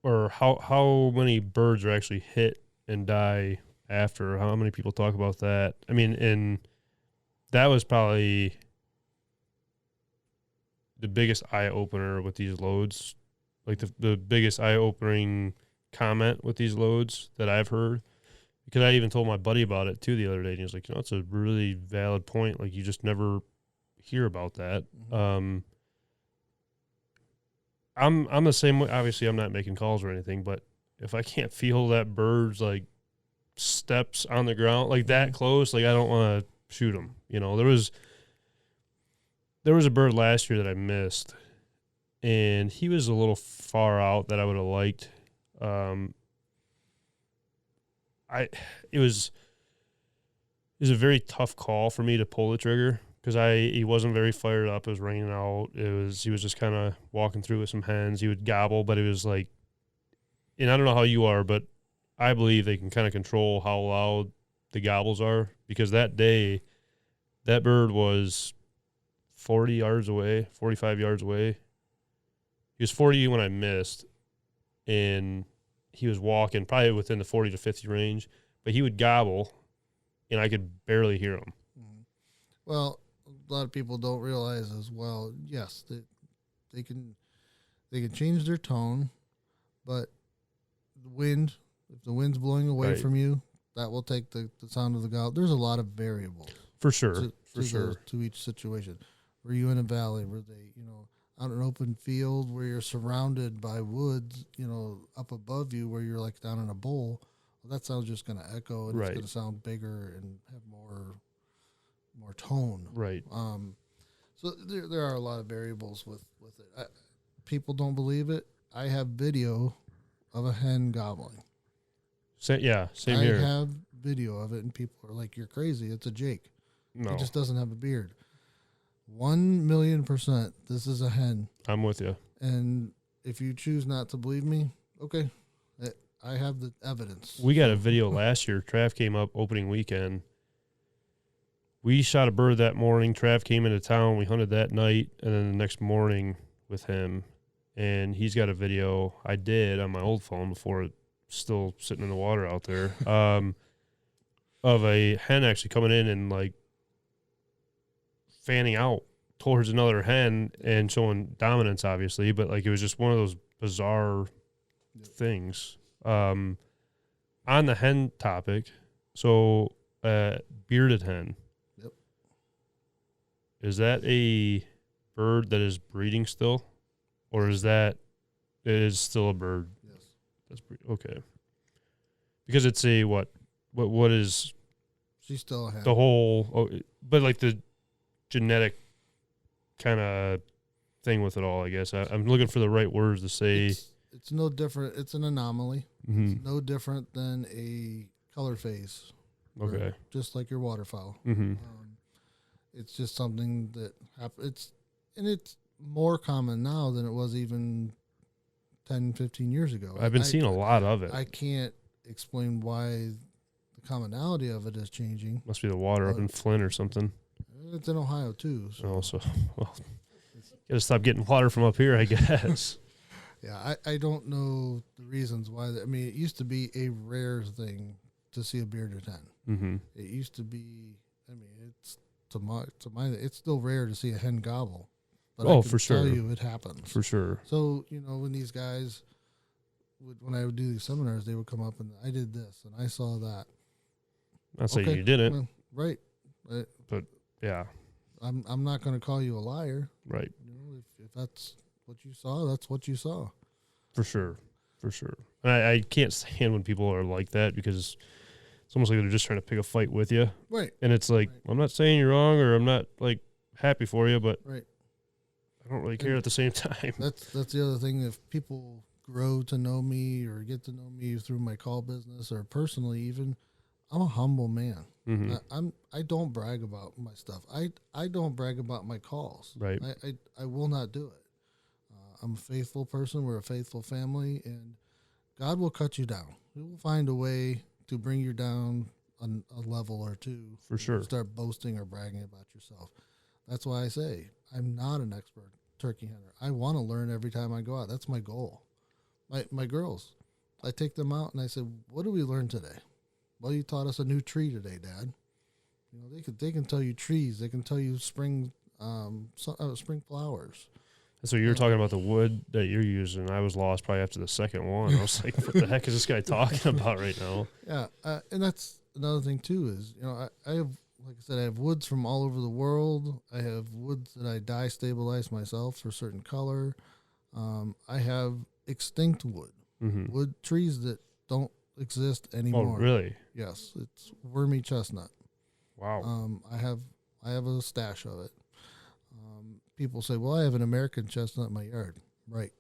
or how many birds are actually hit and die after? How many people talk about that? I mean, and that was probably the biggest eye-opener with these loads, like the biggest eye-opening comment with these loads that I've heard, because I even told my buddy about it too the other day, and he was like, it's a really valid point. Like, you just never hear about that. Mm-hmm. I'm the same way. Obviously, I'm not making calls or anything, but if I can't feel that bird's like steps on the ground like that close, like I don't want to shoot him. There was a bird last year that I missed, and he was a little far out that I would have liked. It was a very tough call for me to pull the trigger, because he wasn't very fired up. It was raining out. He was just kind of walking through with some hens. He would gobble, but it was like, and I don't know how you are, but I believe they can kind of control how loud the gobbles are, because that day, that bird was 40 yards away, 45 yards away. He was 40 when I missed, and he was walking probably within the 40 to 50 range, but he would gobble, and I could barely hear him. Mhm. Well, a lot of people don't realize as well. Yes, that they can change their tone, but the wind, if the wind's blowing away Right. from you, that will take the sound of the gobble. There's a lot of variables For sure, to each situation. Were you in a valley? Were they, out in an open field where you're surrounded by woods, up above you where you're like down in a bowl? Well, that sound's just going to echo, and Right. it's going to sound bigger and have more tone. Right. So there are a lot of variables with it. People don't believe it. I have video of a hen gobbling. Same I here. have video of it, and people are like, "You're crazy. It's a Jake. No, He just doesn't have a beard." 1,000,000%, this is a hen. I'm with you. And if you choose not to believe me, okay, I have the evidence. We got a video last year. Trav came up opening weekend. We shot a bird that morning. Trav came into town. We hunted that night, and then the next morning with him. And he's got a video I did on my old phone before it was still sitting in the water out there, of a hen actually coming in and like fanning out towards another hen and showing dominance, obviously. But like it was just one of those bizarre things. On the hen topic, so bearded hen. Yep. Is that a bird that is breeding still, or is that it is still a bird? Yes. That's okay. Because it's a what is She's still a hen. the whole? But like the genetic kind of thing with it all, I guess. I'm looking for the right words to say. It's no different. It's an anomaly. Mhm. It's no different than a color phase. Okay. Just like your waterfowl. Mm-hmm. It's just something that happens. It's more common now than it was even 10, 15 years ago. I've been seeing a lot of it. I can't explain why the commonality of it is changing. Must be the water up in Flint or something. It's in Ohio too. So. Also, well, gotta stop getting water from up here, I guess. Yeah, I don't know the reasons why. I mean, it used to be a rare thing to see a bearded hen. Mm-hmm. It used to be. I mean, it's to my. It's still rare to see a hen gobble. But I can for sure. tell you, it happens. For sure. So when these guys, when I would do these seminars, they would come up and I did this and I saw that. Not saying you didn't, well, right? but yeah, I'm not going to call you a liar. right. If that's what you saw, that's what you saw. For sure. For sure. And I can't stand when people are like that, because it's almost like they're just trying to pick a fight with you. Right. And it's like, Right. I'm not saying you're wrong, or I'm not like happy for you, but Right. I don't really care at the same time. That's the other thing. If people grow to know me or get to know me through my call business or personally, even, I'm a humble man. Mm-hmm. I don't brag about my stuff. I don't brag about my calls. Right. I will not do it. I'm a faithful person. We're a faithful family, and God will cut you down. He will find a way to bring you down a level or two. For sure. Start boasting or bragging about yourself. That's why I say I'm not an expert turkey hunter. I want to learn every time I go out. That's my goal. My girls, I take them out and I say, "What did we learn today?" "Well, you taught us a new tree today, Dad." They can tell you trees. They can tell you spring flowers. So you were talking about the wood that you're using. I was lost probably after the second one. I was like, what the heck is this guy talking about right now? Yeah, and that's another thing too is, I have, like I said, I have woods from all over the world. I have woods that I dye stabilize myself for a certain color. I have extinct wood, Mm-hmm. wood trees that don't exist anymore. Oh, really? Yes, it's wormy chestnut. Wow. I have a stash of it. People say, "Well, I have an American chestnut in my yard." Right.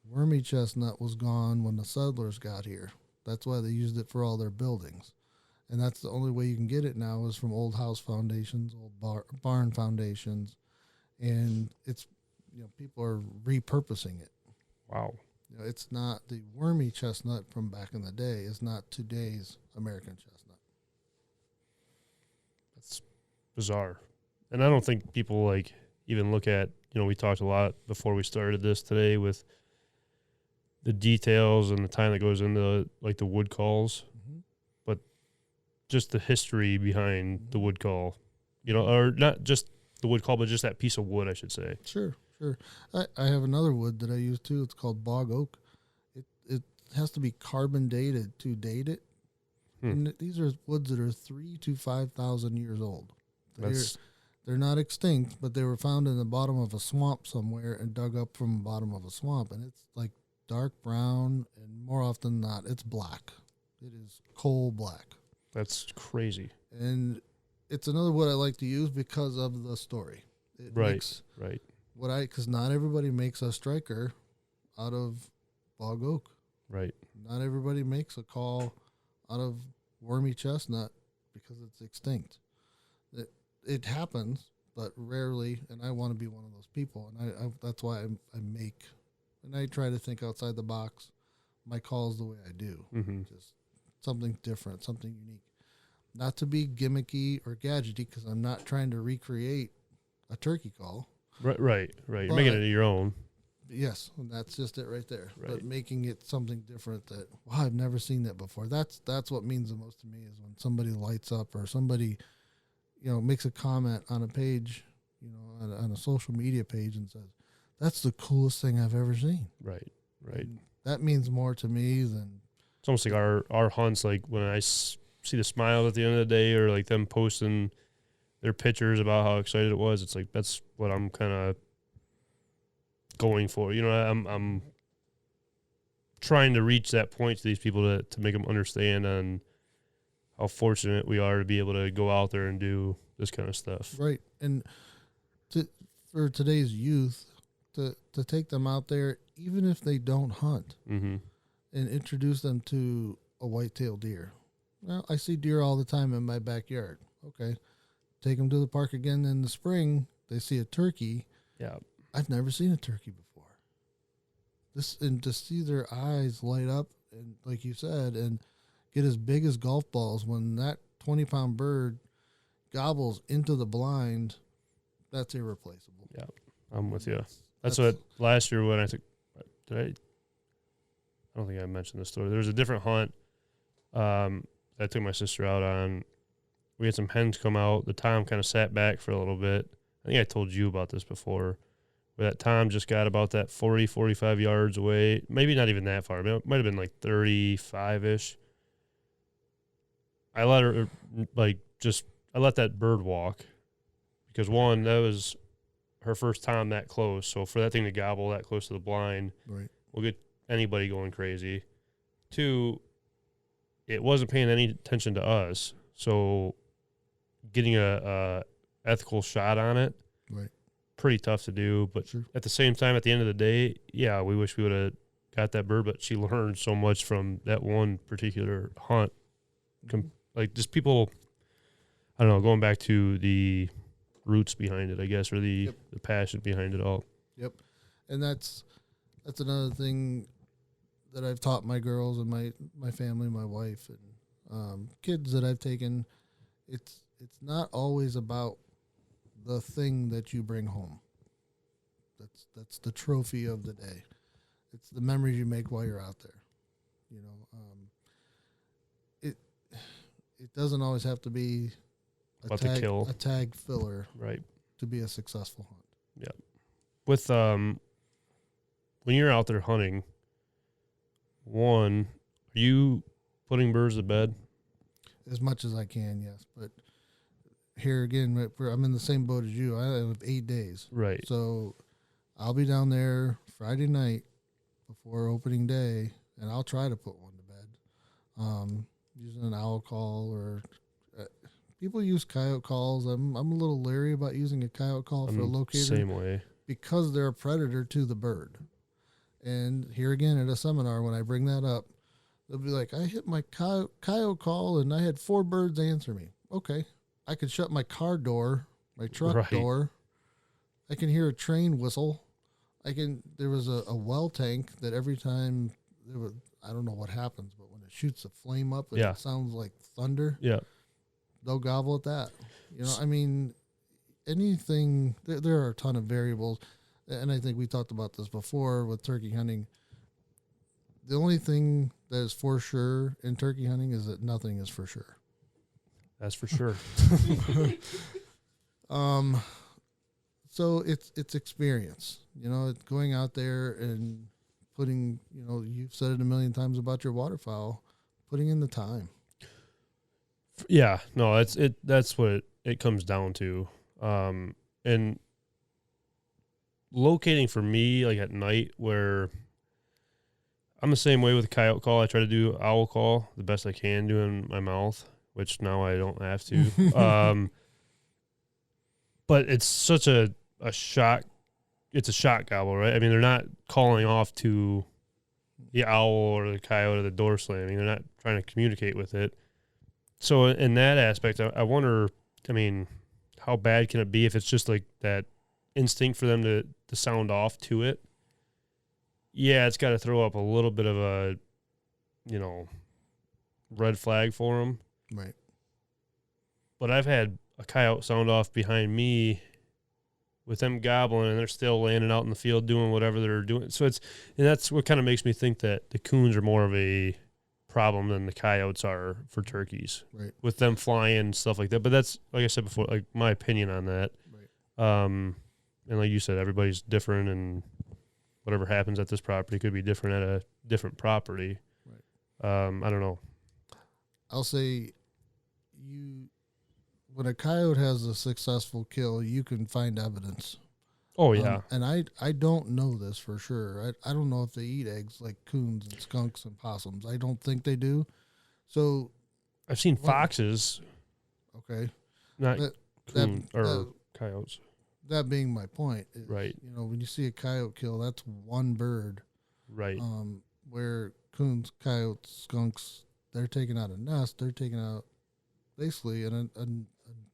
Wormy chestnut was gone when the settlers got here. That's why they used it for all their buildings. And that's the only way you can get it now is from old house foundations, old barn foundations. And it's, people are repurposing it. Wow. You know, it's not the wormy chestnut from back in the day. Is not today's American chestnut. That's bizarre. And I don't think people like even look at, we talked a lot before we started this today with the details and the time that goes into like the wood calls, but just the history behind the wood call, or not just the wood call, but just that piece of wood, I should say. Sure. I have another wood that I use too. It's called bog oak. It has to be carbon dated to date it. And these are woods that are 3,000 to 5,000 years old. They're not extinct, but they were found in the bottom of a swamp somewhere and dug up from the bottom of a swamp. And it's like dark brown, and more often than not, it's black. It is coal black. That's crazy. And it's another wood I like to use because of the story. It makes right. Because not everybody makes a striker out of bog oak. Right. Not everybody makes a call out of wormy chestnut because it's extinct. It happens, but rarely, and I want to be one of those people, and I that's why I make, and I try to think outside the box. My calls the way I do, just something different, something unique, not to be gimmicky or gadgety, because I'm not trying to recreate a turkey call. Right. You're making it your own. Yes, and that's just it right there. Right. But making it something different that, wow, I've never seen that before. That's what means the most to me, is when somebody lights up or somebody, makes a comment on a page, on a social media page and says, that's the coolest thing I've ever seen. Right. And that means more to me than. It's almost like our hunts, like when I see the smiles at the end of the day, or like them posting their pictures about how excited it was. It's like, that's what I'm kind of going for. I'm trying to reach that point to these people to make them understand on how fortunate we are to be able to go out there and do this kind of stuff. Right. And for today's youth, to take them out there, even if they don't hunt, and introduce them to a white-tailed deer. Well, I see deer all the time in my backyard. Okay. Take them to the park again in the spring. They see a turkey. Yeah. I've never seen a turkey before. And to see their eyes light up, and like you said, and get as big as golf balls when that 20-pound bird gobbles into the blind, that's irreplaceable. Yeah, I'm with you. That's what last year when I took. I don't think I mentioned this story. There was a different hunt I took my sister out on. We had some hens come out. The tom kind of sat back for a little bit. I think I told you about this before. But that tom just got about that 40, 45 yards away. Maybe not even that far. It might have been like 35-ish. I let her, I let that bird walk. Because, one, that was her first time that close. So for that thing to gobble that close to the blind, Right, will get anybody going crazy. Two, it wasn't paying any attention to us. So getting a ethical shot on it, right, pretty tough to do. But sure. at the same time, at the end of the day, yeah, we wish we would have got that bird. But she learned so much from that one particular hunt. Like just people, I don't know, going back to the roots behind it, I guess, or the passion behind it all. Yep. And that's another thing that I've taught my girls and my family, my wife, and kids that I've taken. It's not always about the thing that you bring home. That's the trophy of the day. It's the memories you make while you're out there. It doesn't always have to be a tag filler, right, to be a successful hunt. Yeah. With when you're out there hunting, one, are you putting birds to bed? As much as I can, yes. But here again, I'm in the same boat as you. I have 8 days. Right. So I'll be down there Friday night before opening day, and I'll try to put one to bed. Using an owl call, or people use coyote calls. I'm a little leery about using a coyote call for a locator. Same way. Because they're a predator to the bird. And here again at a seminar, when I bring that up, they'll be like, I hit my coyote call and I had 4 birds answer me. Okay. I could shut my car door, my truck door. I can hear a train whistle. There was a well tank that every time I don't know what happens, but when it shoots a flame up and Yeah. it sounds like thunder, Yeah. they'll gobble at that. I mean, anything, there are a ton of variables. And I think we talked about this before with turkey hunting. The only thing that is for sure in turkey hunting is that nothing is for sure. That's for sure. So it's experience, going out there and putting, you've said it a million times about your waterfowl, putting in the time. Yeah, no, that's what it comes down to. And locating for me, like at night, where I'm the same way with coyote call. I try to do owl call the best I can do in my mouth, which now I don't have to. But it's such a shock. It's a shock gobble, right? I mean, they're not calling off to the owl or the coyote or the door slamming. They're not trying to communicate with it. So in that aspect, I wonder, I mean, how bad can it be if it's just like that instinct for them to sound off to it? Yeah, it's got to throw up a little bit of a, red flag for them. Right. But I've had a coyote sound off behind me with them gobbling, and they're still landing out in the field doing whatever they're doing. So that's what kind of makes me think that the coons are more of a problem than the coyotes are for turkeys, right? With them flying and stuff like that. But that's, like I said before, like my opinion on that. Right. And like you said, everybody's different, and whatever happens at this property could be different at a different property. Right. I don't know. I'll say when a coyote has a successful kill, you can find evidence. Oh, yeah. And I don't know this for sure. I don't know if they eat eggs like coons and skunks and possums. I don't think they do. So I've seen foxes. Okay. Not coyotes. That being my point. Is, right. When you see a coyote kill, that's one bird. Right. Where coons, coyotes, skunks, they're taking out a nest. They're taking out basically your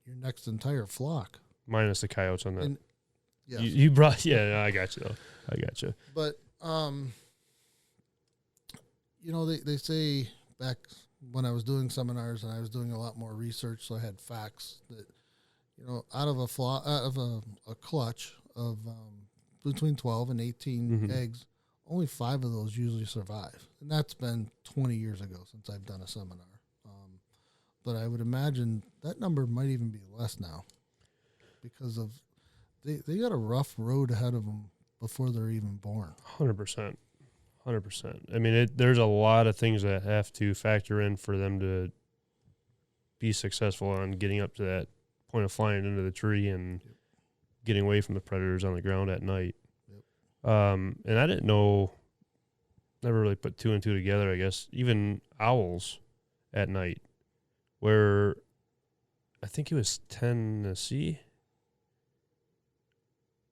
next entire flock. Minus the coyotes on that. And, yes. You brought, yeah, no, I got you though. I got you. But, they say back when I was doing seminars and I was doing a lot more research, so I had facts that, out of a clutch of between 12 and 18 eggs, only 5 of those usually survive. And that's been 20 years ago since I've done a seminar. But I would imagine that number might even be less now because of they got a rough road ahead of them before they're even born. 100%. I mean, there's a lot of things that have to factor in for them to be successful on getting up to that point of flying into the tree and getting away from the predators on the ground at night. Yep. And I didn't know, never really put 2 and 2 together, I guess. Even owls at night, where I think it was Tennessee.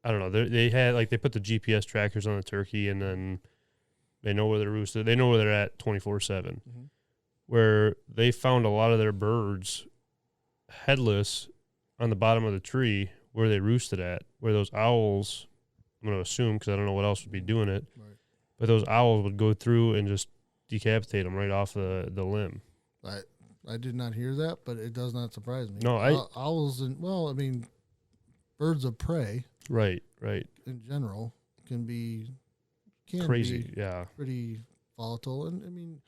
I don't know. They had, like, they put the GPS trackers on the turkey, and then they know where they're roosted. They know where they're at 24/7. Where they found a lot of their birds headless on the bottom of the tree where they roosted at, where those owls, I'm going to assume because I don't know what else would be doing it, right, but those owls would go through and just decapitate them right off the limb. I did not hear that, but it does not surprise me. No, owls birds of prey, right, in general can be crazy, pretty volatile. And I mean,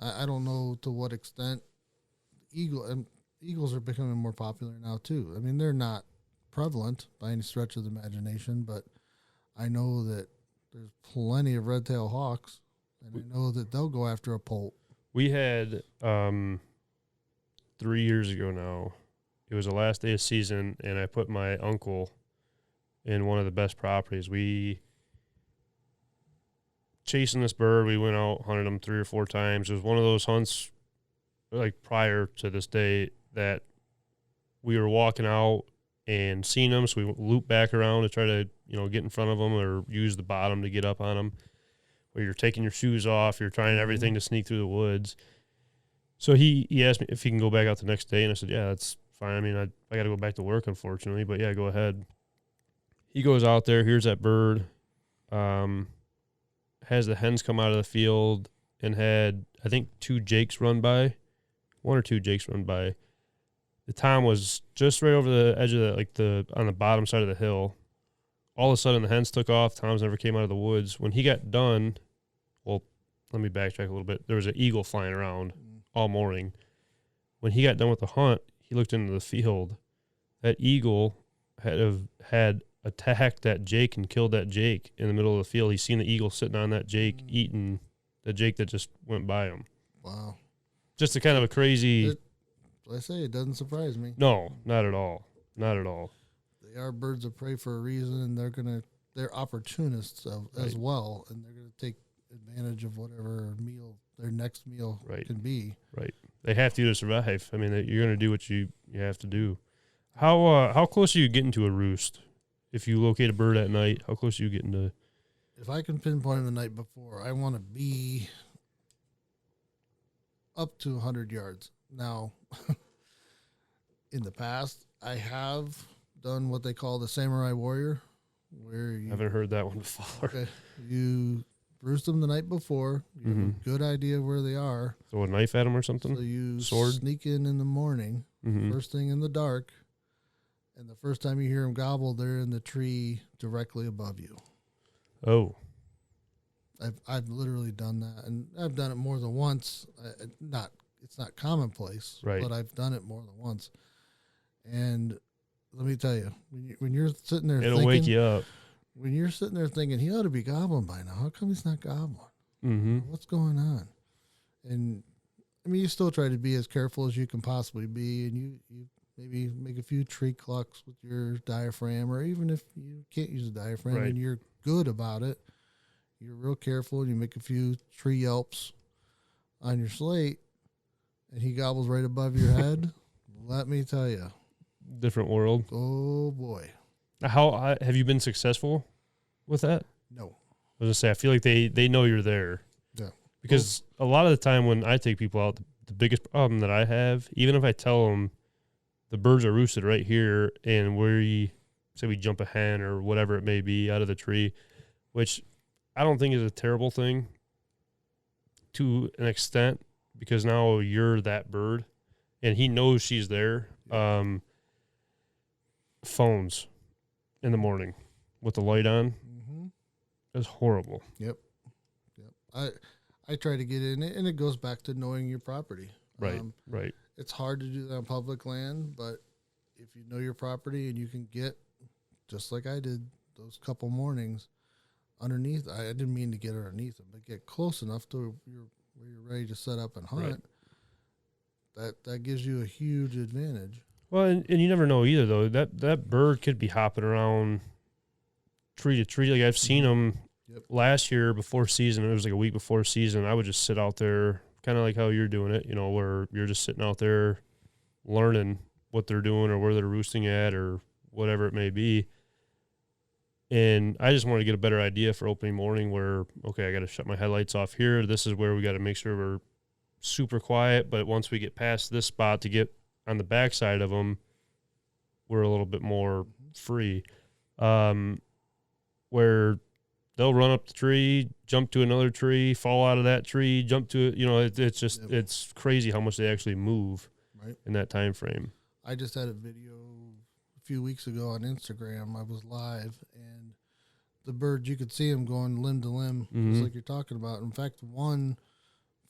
I don't know to what extent eagles are becoming more popular now too. I mean, they're not prevalent by any stretch of the imagination, but I know that there's plenty of red-tailed hawks, and I know that they'll go after a poult. We had 3 years ago now. It was the last day of season, and I put my uncle in one of the best properties. We chasing this bird. We went out, hunted him 3 or 4 times. It was one of those hunts, like prior to this day, that we were walking out and seen them, so we looped back around to try to, get in front of them or use the bottom to get up on them. Where you're taking your shoes off, you're trying everything to sneak through the woods. So he asked me if he can go back out the next day, and I said, yeah, that's fine. I mean, I got to go back to work, unfortunately, but yeah, go ahead. He goes out there, hears that bird, has the hens come out of the field and had, I think, 2 jakes run by, 1 or 2 jakes run by. The tom was just right over the edge of on the bottom side of the hill. All of a sudden, the hens took off. Toms never came out of the woods. When he got done, well, let me backtrack a little bit. There was an eagle flying around all morning. When he got done with the hunt, he looked into the field. That eagle had attacked that jake and killed that jake in the middle of the field. He's seen the eagle sitting on that jake, eating the jake that just went by him. Wow. Just a kind of a crazy... I say it doesn't surprise me. No, not at all. Not at all. They are birds of prey for a reason, and they're opportunists as well, and they're gonna take advantage of whatever meal their next meal can be. Right. They have to survive. I mean, you're gonna do what you have to do. How close are you getting to a roost? If you locate a bird at night, how close are you getting to? If I can pinpoint the night before, I want to be up to 100 yards. Now, in the past, I have done what they call the samurai warrior, where you... I haven't heard that one before. Okay, you roost them the night before. You have a good idea where they are. Throw a knife at them or something? So you Sword? sneak in the morning, first thing in the dark, and the first time you hear them gobble, they're in the tree directly above you. Oh. I've literally done that, and I've done it more than once. It's not commonplace, right, but I've done it more than once. And let me tell you, when you're sitting there, it'll wake you up. When you're sitting there thinking he ought to be gobbling by now, how come he's not gobbling? Mm-hmm. What's going on? And I mean, you still try to be as careful as you can possibly be, and you maybe make a few tree clucks with your diaphragm, or even if you can't use a diaphragm and you're good about it, you're real careful and you make a few tree yelps on your slate, and he gobbles right above your head. Let me tell you, different world. Oh boy! How have you been successful with that? No. I was gonna say, I feel like they know you're there. Yeah. Because a lot of the time when I take people out, the biggest problem that I have, even if I tell them the birds are roosted right here, and we jump a hen or whatever it may be out of the tree, which I don't think is a terrible thing to an extent, because now you're that bird and he knows she's there. Phones in the morning with the light on. It's horrible. Yep. I try to get in it, and it goes back to knowing your property. Right. Right. It's hard to do that on public land, but if you know your property and you can get, just like I did those couple mornings, underneath, I didn't mean to get underneath them, but get close enough to where you're ready to set up and hunt. That gives you a huge advantage. Well, and you never know either, though. That bird could be hopping around tree to tree. Like, I've seen them last year before season. It was like a week before season. I would just sit out there, kind of like how you're doing it, where you're just sitting out there learning what they're doing or where they're roosting at or whatever it may be. And I just wanted to get a better idea for opening morning where, okay, I got to shut my headlights off here. This is where we got to make sure we're super quiet. But once we get past this spot to get on the backside of them, we're a little bit more free. Where they'll run up the tree, jump to another tree, fall out of that tree, jump to it. It's just it's crazy how much they actually move in that time frame. I just had a video a few weeks ago on Instagram. I was live, and the birds, you could see them going limb to limb, just like you're talking about. In fact, one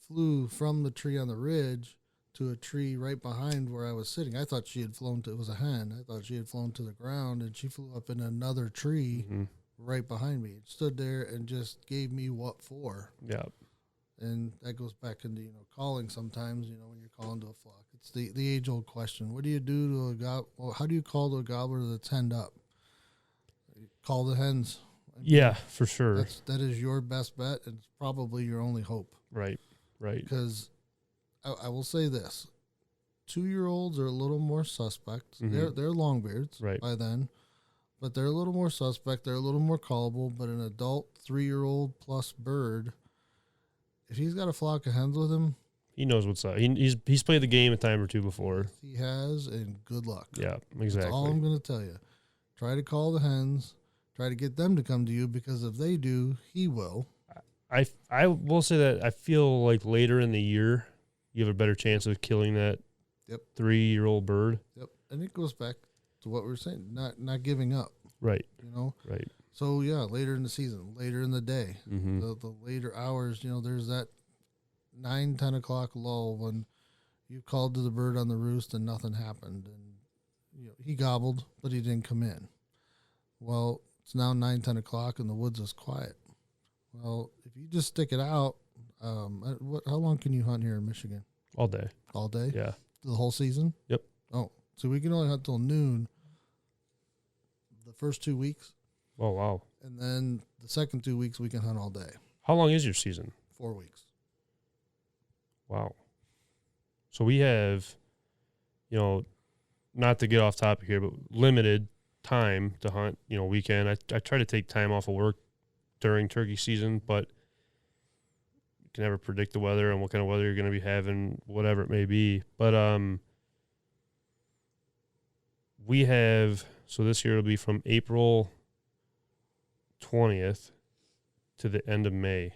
flew from the tree on the ridge to a tree right behind where I was sitting. I thought she had flown to, it was a hen. I thought she had flown to the ground, and she flew up in another tree right behind me. It stood there and just gave me what for. Yeah. And that goes back into, calling sometimes, when you're calling to a flock. It's the age-old question. What do you do to a gobbler? How do you call to a gobbler that's henned up? You call the hens. Yeah, for sure. That is your best bet, and it's probably your only hope. Right. Because I will say this. 2-year-olds are a little more suspect. They're longbeards by then, but they're a little more suspect. They're a little more callable, but an adult 3-year-old plus bird, if he's got a flock of hens with him, he knows what's up. He's played the game a time or two before. He has, and good luck. Yeah, exactly. That's all I'm going to tell you. Try to call the hens. Try to get them to come to you, because if they do, he will. I will say that I feel like later in the year you have a better chance of killing that 3-year-old bird. Yep. And it goes back to what we were saying, not giving up. Right. You know? Right. So yeah, later in the season, later in the day, Mm-hmm. the later hours, you know, there's that 9-10 o'clock lull when you called to the bird on the roost and nothing happened, and you know, he gobbled, but he didn't come in. Well, it's now 9-10 o'clock and the woods is quiet. Well, if you just stick it out, how long can you hunt here in Michigan? All day. All day? Yeah. The whole season? Yep. Oh, so we can only hunt till noon the first 2 weeks, Oh, wow. and then the second 2 weeks we can hunt all day. How long is your season? 4 weeks. Wow. So we have, you know, not to get off topic here, but limited time to hunt, you know, weekend. I try to take time off of work during turkey season, but you can never predict the weather and what kind of weather you're going to be having, whatever it may be. But we have, so this year it'll be from April 20th to the end of May.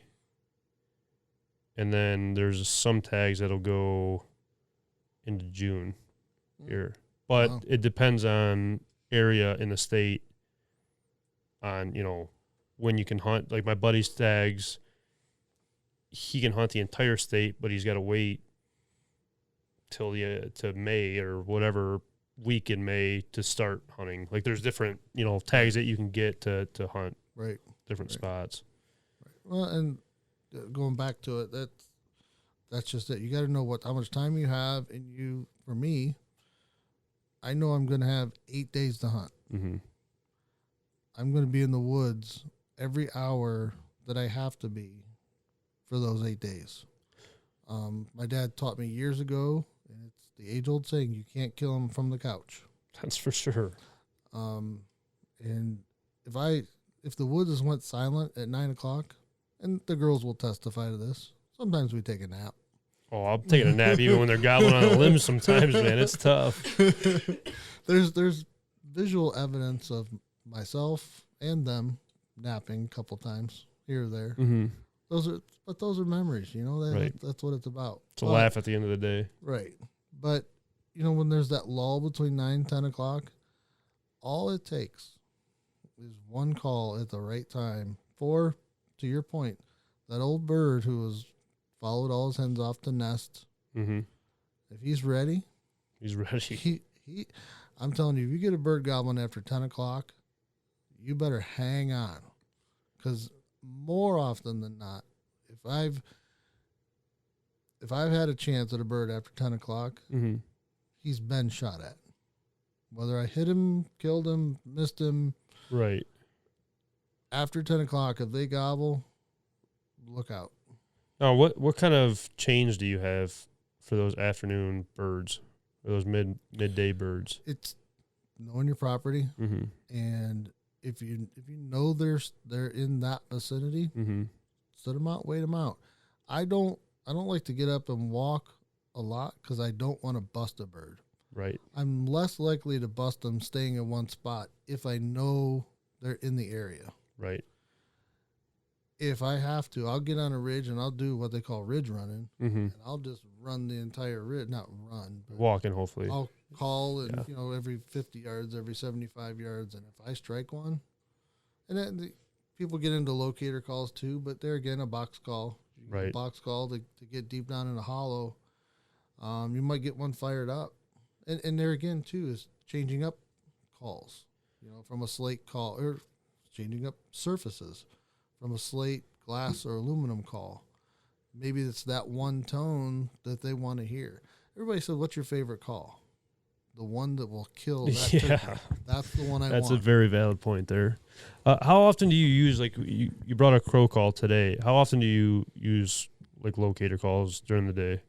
And then there's some tags that'll go into June here. But Wow. it depends on area in the state on, you know, when you can hunt. Like my buddy's tags, he can hunt the entire state, but he's got to wait till to May or whatever week in May to start hunting. Like there's different, you know, tags that you can get to hunt Right. different Right. spots. Right. Well, and going back to it, that's just it. You got to know how much time you have, and for me, I know I'm going to have 8 days to hunt. Mm-hmm. I'm going to be in the woods every hour that I have to be for those 8 days. My dad taught me years ago, and it's the age-old saying, you can't kill him from the couch. That's for sure. And if the woods went silent at 9 o'clock, and the girls will testify to this, sometimes we take a nap. Oh, I'm taking a nap even when they're gobbling on the limbs sometimes, man. It's tough. There's visual evidence of myself and them napping a couple times here or there. Mm-hmm. Those are memories, you know. Right. That's what it's about. It's a laugh at the end of the day. Right. But you know, when there's that lull between 9-10 o'clock, all it takes is one call at the right time for, to your point, that old bird who has followed all his hens off the nest. Mm-hmm. If he's ready, he's ready. He I'm telling you, if you get a bird gobbling after 10 o'clock, you better hang on, because more often than not, if I've had a chance at a bird after 10 o'clock, Mm-hmm. he's been shot at. Whether I hit him, killed him, missed him. Right. After 10 o'clock, if they gobble, look out. Now, what kind of change do you have for those afternoon birds or those midday birds? It's knowing your property, Mm-hmm. and if you know they're in that vicinity, Mm-hmm. set them out, wait them out. I don't like to get up and walk a lot because I don't want to bust a bird. Right. I'm less likely to bust them staying in one spot if I know they're in the area. Right. If I have to, I'll get on a ridge and I'll do what they call ridge running, Mm-hmm. and I'll just run the entire ridge. Not run, but Walking, hopefully. I'll call and Yeah. every 50 yards, every 75 yards, and if I strike one, and then people get into locator calls too, but they're again a box call. You get a Right. box call to get deep down in a hollow. You might get one fired up, and there again too is changing up calls. From a slate call, or changing up surfaces from a slate, glass, or aluminum call. Maybe it's that one tone that they want to hear. Everybody said, "What's your favorite call?" The one that will kill that Yeah. turkey. That's the one I That's want. a very valid point there. How often do you use, like, you brought a crow call today. How often do you use, like, locator calls during the day?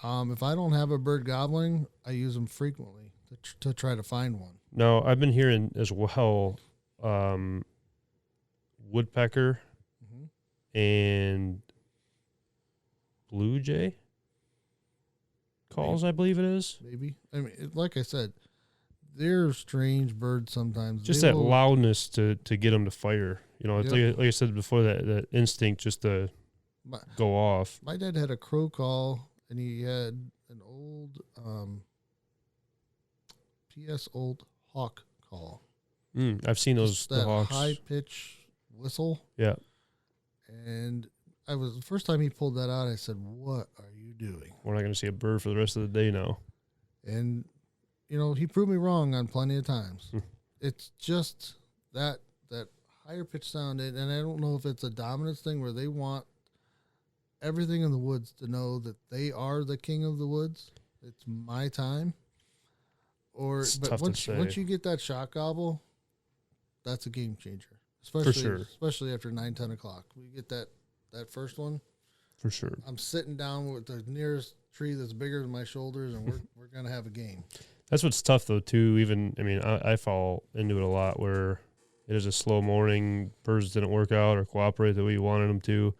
If I don't have a bird gobbling, I use them frequently to try to find one. No, I've been hearing as well woodpecker Mm-hmm. and blue jay calls, I believe it is. Maybe. I mean, like I said, they're strange birds sometimes. Just They that will- loudness to get them to fire. You know, it's Yep. like I said before, that instinct just to My, go off. my dad had a crow call, and he had an old PS old hawk call. I've seen those Just the that hawks. high pitch whistle. Yeah, And the first time he pulled that out, I said, "What are you doing?" we're not going to see a bird for the rest of the day now. And he proved me wrong on plenty of times. Hmm. It's just that higher pitch sound, and I don't know if it's a dominance thing where they want everything in the woods to know that they are the king of the woods. It's my time. It's But tough to once say. you get that shot gobble, that's a game changer. Especially sure. especially after 9-10 o'clock. We get that first one. For sure. I'm sitting down with the nearest tree that's bigger than my shoulders, and we're gonna have a game. That's what's tough though too. Even I fall into it a lot where it is a slow morning, birds didn't work out or cooperate the way you wanted them to.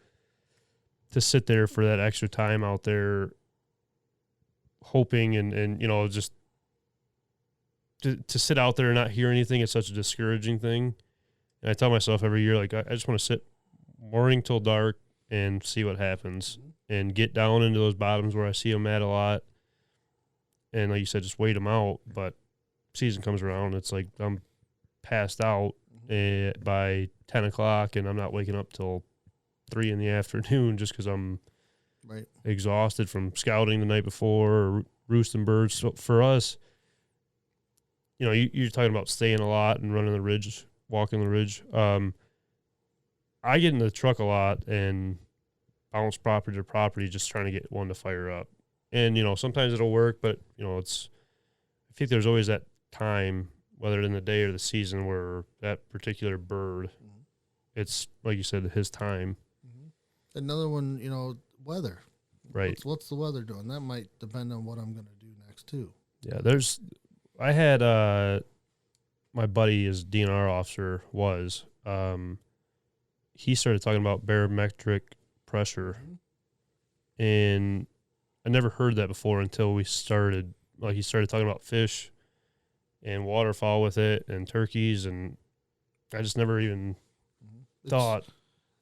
To sit there for that extra time out there, hoping and just to sit out there and not hear anything is such a discouraging thing. And I tell myself every year, like I just want to sit morning till dark and see what happens, and get down into those bottoms where I see them at a lot. And like you said, just wait them out. But season comes around, it's like I'm passed out by 10 o'clock, and I'm not waking up till 3 in the afternoon just because I'm Right. exhausted from scouting the night before or roosting birds. So for us, you're talking about staying a lot and running the ridge, walking the ridge. I get in the truck a lot and bounce property to property just trying to get one to fire up. And, sometimes it'll work, but, I think there's always that time, whether in the day or the season, where that particular bird, it's, like you said, his time. Another one, weather. Right. What's the weather doing? That might depend on what I'm going to do next, too. Yeah, I had my buddy, his DNR officer, he started talking about barometric pressure, and I never heard that before until he started talking about fish and waterfowl with it and turkeys, and I just never even thought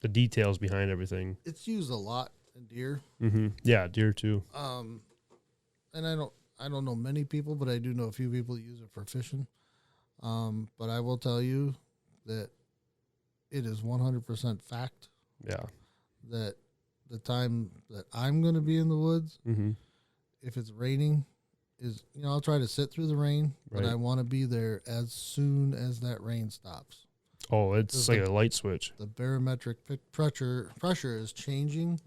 the details behind everything. It's used a lot in deer. Yeah, deer too. And I don't know many people, but I do know a few people that use it for fishing. But I will tell you that it is 100% fact Yeah. that the time that I'm going to be in the woods, if it's raining, is I'll try to sit through the rain, but Right. I want to be there as soon as that rain stops. Oh, it's like a light switch. The barometric pressure is changing,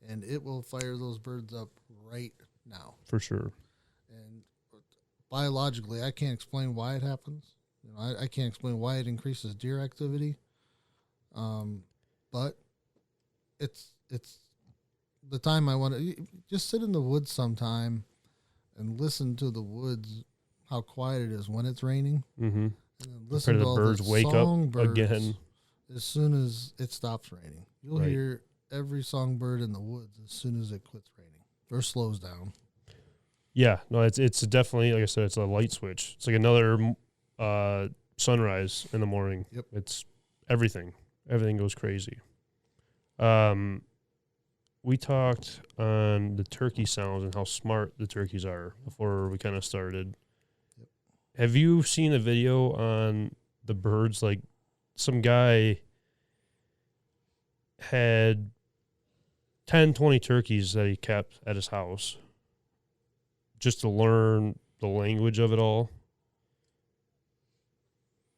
and it will fire those birds up right now. For sure. And biologically, I can't explain why it happens. I can't explain why it increases deer activity. But it's the time I want to just sit in the woods sometime and listen to the woods, how quiet it is when it's raining. And then listen to the all birds the wake up songbirds again. as soon as it stops raining. You'll Right. hear every songbird in the woods as soon as it quits raining or slows down. Yeah, no, it's definitely, like I said, it's a light switch. It's like another sunrise in the morning. Yep. It's everything. Everything goes crazy. We talked on the turkey sounds and how smart the turkeys are before we kind of started. Yep. Have you seen a video on the birds? Like, some guy had 10, 20 turkeys that he kept at his house just to learn the language of it all.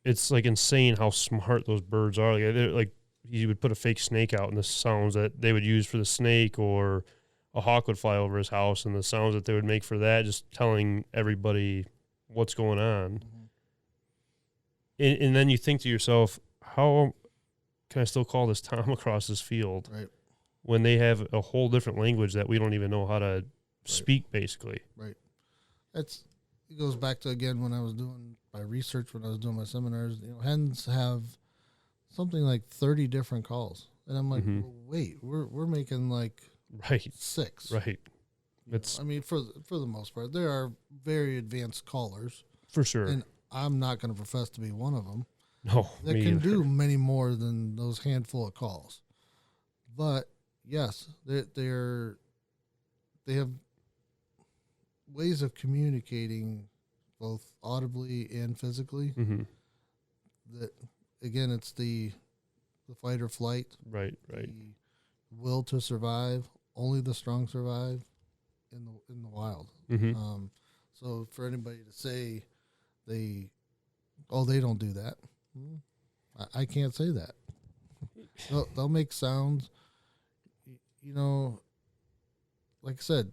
It's like insane how smart those birds are. Like he would put a fake snake out, and the sounds that they would use for the snake, or a hawk would fly over his house, and the sounds that they would make for that, just telling everybody what's going on. And then you think to yourself, how can I still call this Tom across this field? Right. When they have a whole different language that we don't even know how to speak, basically. Right. It goes back to, again, when I was doing my research, when I was doing my seminars, hens have something like 30 different calls. And I'm like, well, wait, we're making like Right. 6. Right. For the most part, there are very advanced callers. For sure. And I'm not going to profess to be one of them No, that me can either. do many more than those handful of calls. But yes, they have ways of communicating both audibly and physically. Mm-hmm. That again, it's the fight or flight, Right. the will to survive. Only the strong survive in the wild. Mm-hmm. So for anybody to say they don't do that, I can't say that. They'll make sounds. You know, like I said,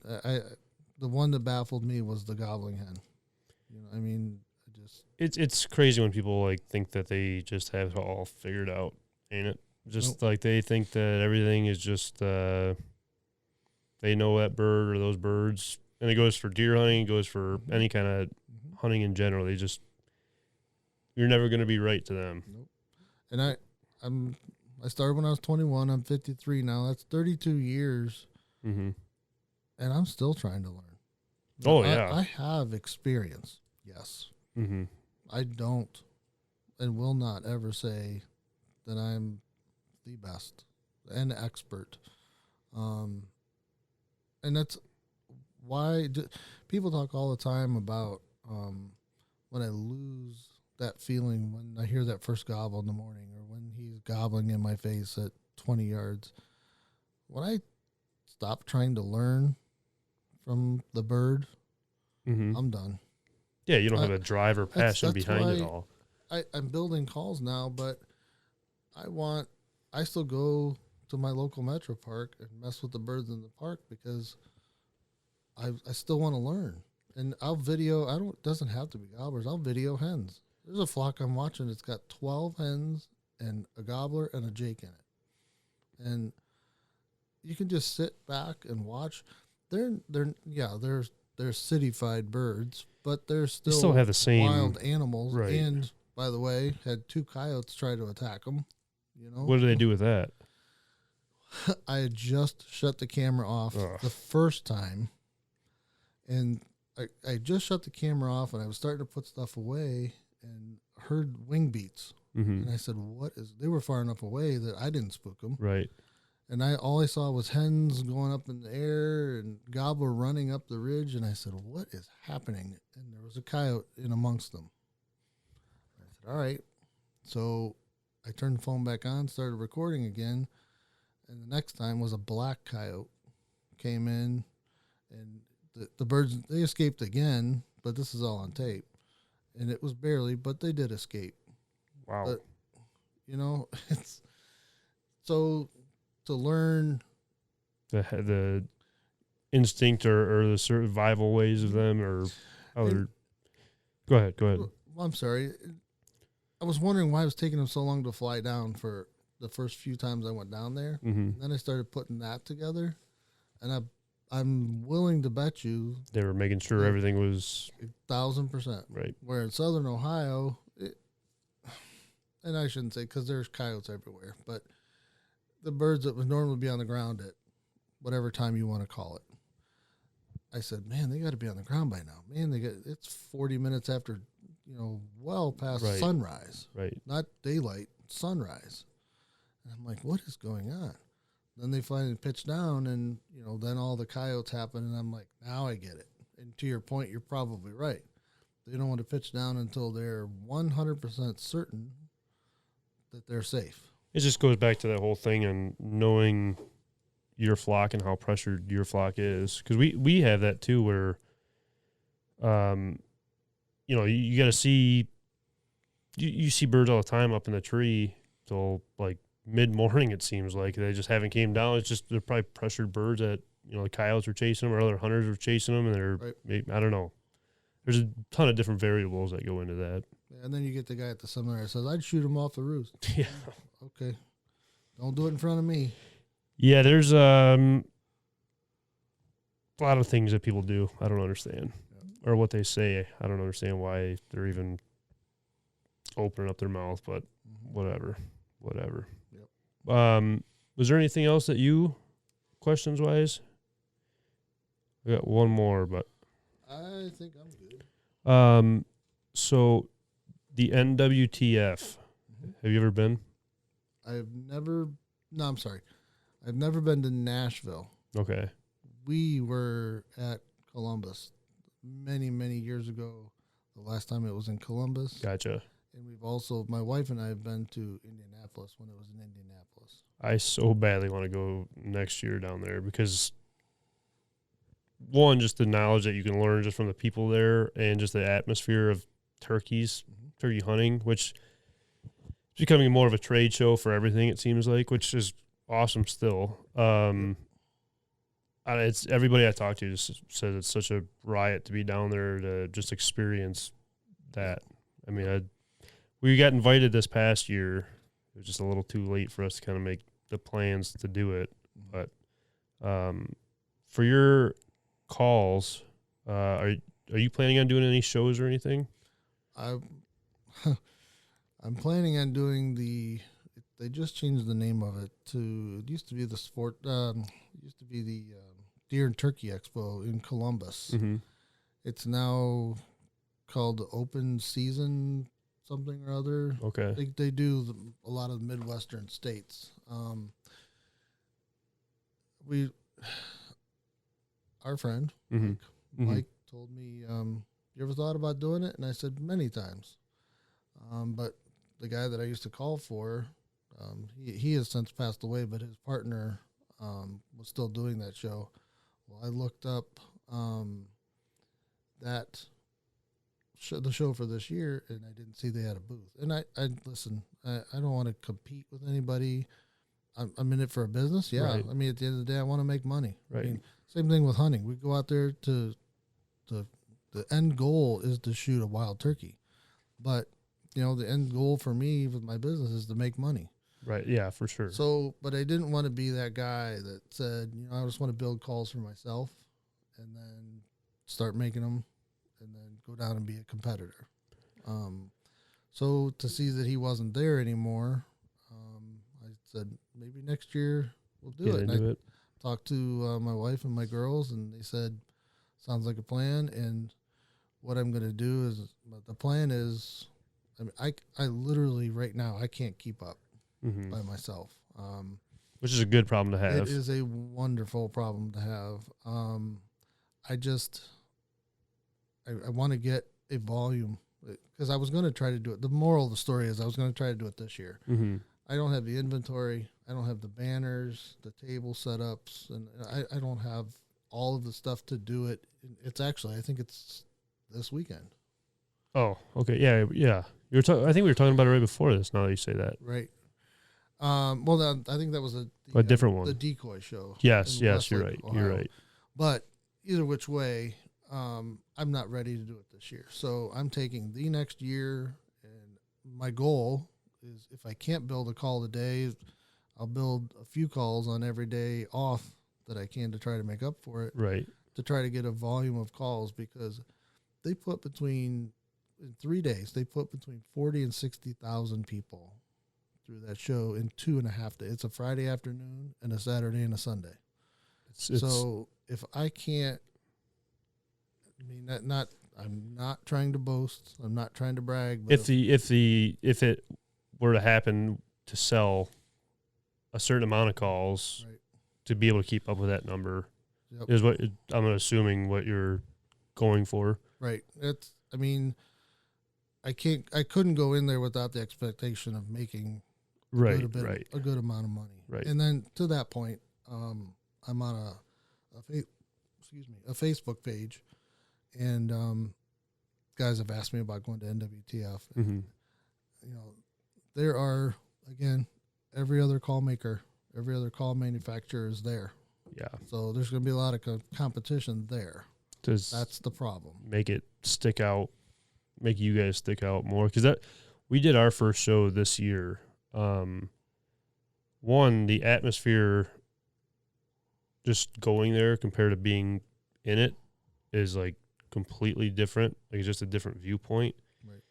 the one that baffled me was the gobbling hen. You know, I mean, It's crazy when people like think that they just have it all figured out, ain't it? Just like they think that everything is just they know that bird or those birds, and it goes for deer hunting, it goes for any kind of hunting in general. You're never going to be right to them. Nope. And I started when I was 21. I'm 53 now. That's 32 years, Mm-hmm. and I'm still trying to learn. Oh, yeah. I have experience. Yes. Mm-hmm. I don't and will not ever say that I'm the best and expert. And that's why people talk all the time about when I lose that feeling when I hear that first gobble in the morning or when he's gobbling in my face at 20 yards. When I stop trying to learn from the bird, I'm done. Yeah, you don't have a drive or passion that's behind it why all. I'm building calls now, but I still go to my local metro park and mess with the birds in the park because I still want to learn. And I'll video, it doesn't have to be gobblers. I'll video hens. There's a flock I'm watching. It's got 12 hens and a gobbler and a jake in it. And you can just sit back and watch. They're cityfied birds, but they're still have the same wild animals. right. And by the way, had 2 coyotes try to attack them. You know, What do they do with that? I had just shut the camera off the first time, and I just shut the camera off, and I was starting to put stuff away, and heard wing beats, and I said, "What is?" They were far enough away that I didn't spook them, Right. and all I saw was hens going up in the air and gobbler running up the ridge, and I said, "What is happening?" And there was a coyote in amongst them. I said, "All right," so I turned the phone back on, started recording again. And the next time was a black coyote came in, and the birds, they escaped again, but this is all on tape. And it was barely, but they did escape. Wow. But, you know, it's so to learn the instinct or the survival ways of them or other. Go ahead. Well, I'm sorry. I was wondering why it was taking them so long to fly down for the first few times I went down there. Mm-hmm. Then I started putting that together, and I'm willing to bet you They were making sure everything was 1,000%. right. Where in Southern Ohio, and I shouldn't say because there's coyotes everywhere, but the birds that would normally be on the ground at whatever time you want to call it. I said, man, they got to be on the ground by now. Man, it's 40 minutes after, well past sunrise. Right. Not daylight, sunrise. And I'm like, what is going on? Then they finally pitch down, and then all the coyotes happen, and I'm like, now I get it. And to your point, you're probably right. They don't want to pitch down until they're 100% certain that they're safe. It just goes back to that whole thing and knowing your flock and how pressured your flock is, because we have that too, where, you got to see, you see birds all the time up in the tree till like mid-morning. It seems like they just haven't came down. It's just they're probably pressured birds that the coyotes are chasing them or other hunters are chasing them, and they're maybe, I don't know. There's a ton of different variables that go into that. And then you get the guy at the seminar that says, I'd shoot him off the roost. Yeah. Okay. Don't do it in front of me. Yeah, there's a lot of things that people do I don't understand, or what they say. I don't understand why they're even opening up their mouth, but whatever. Yep. Was there anything else that you, questions-wise? I got one more, but I think I'm good. So the NWTF, have you ever been? I've never been to Nashville. Okay. We were at Columbus many, many years ago. The last time it was in Columbus. Gotcha. And we've also, my wife and I have been to Indianapolis when it was in Indianapolis. I so badly want to go next year down there because, one, just the knowledge that you can learn just from the people there and just the atmosphere of turkey hunting, which is becoming more of a trade show for everything, it seems like, which is awesome still. It's everybody I talk to just says it's such a riot to be down there to just experience that. I mean, we got invited this past year. It was just a little too late for us to kind of make the plans to do it. But for your calls, are you planning on doing any shows or anything? I'm planning on doing they just changed the name of it to, it used to be the Deer and Turkey Expo in Columbus. Mm-hmm. It's now called the Open Season something or other. Okay. They do a lot of the Midwestern states. Our friend, Mike told me, you ever thought about doing it? And I said, many times. But the guy that I used to call for, he has since passed away, but his partner was still doing that show. Well, I looked up the show for this year, and I didn't see they had a booth. And I listen, I don't want to compete with anybody. I'm in it for a business. Yeah. Right. I mean, at the end of the day, I want to make money. Right. I mean, same thing with hunting. We go out there the end goal is to shoot a wild turkey. But, the end goal for me with my business is to make money. Right. Yeah, for sure. So, but I didn't want to be that guy that said, I just want to build calls for myself and then start making them and then go down and be a competitor. So to see that he wasn't there anymore, I said, maybe next year we'll do it. And I talked to my wife and my girls, and they said, sounds like a plan. And what I'm going to do is, the plan is, I literally right now, I can't keep up by myself. Which is a good problem to have. It is a wonderful problem to have. I want to get a volume because I was going to try to do it. The moral of the story is I was going to try to do it this year. Mm-hmm. I don't have the inventory. I don't have the banners, the table setups, and I don't have all of the stuff to do it. It's actually, I think it's this weekend. Oh, okay. Yeah. Yeah. I think we were talking about it right before this. Now that you say that. Right. Well, I think that was a different one. The decoy show. Yes. You're right. Ohio. You're right. But either which way, I'm not ready to do it this year. So I'm taking the next year, and my goal is if I can't build a call today, I'll build a few calls on every day off that I can to try to make up for it. Right. To try to get a volume of calls, because they put in 3 days, they put between 40 and 60,000 people through that show in 2.5 days. It's a Friday afternoon and a Saturday and a Sunday. So if I can't, I'm not trying to boast. I'm not trying to brag. But if it were to happen to sell a certain amount of calls, right, to be able to keep up with that number, yep, is what I'm assuming what you're going for. Right. I couldn't go in there without the expectation of making a good amount of money. Right. And then to that point, I'm on a Facebook page, and guys have asked me about going to NWTF. Mm-hmm. There are, again, every other call maker, every other call manufacturer is there. Yeah. So there's going to be a lot of competition there. That's the problem. Make it stick out, make you guys stick out more. Because we did our first show this year. One, the atmosphere just going there compared to being in it is like completely different. Like it's just a different viewpoint. Right.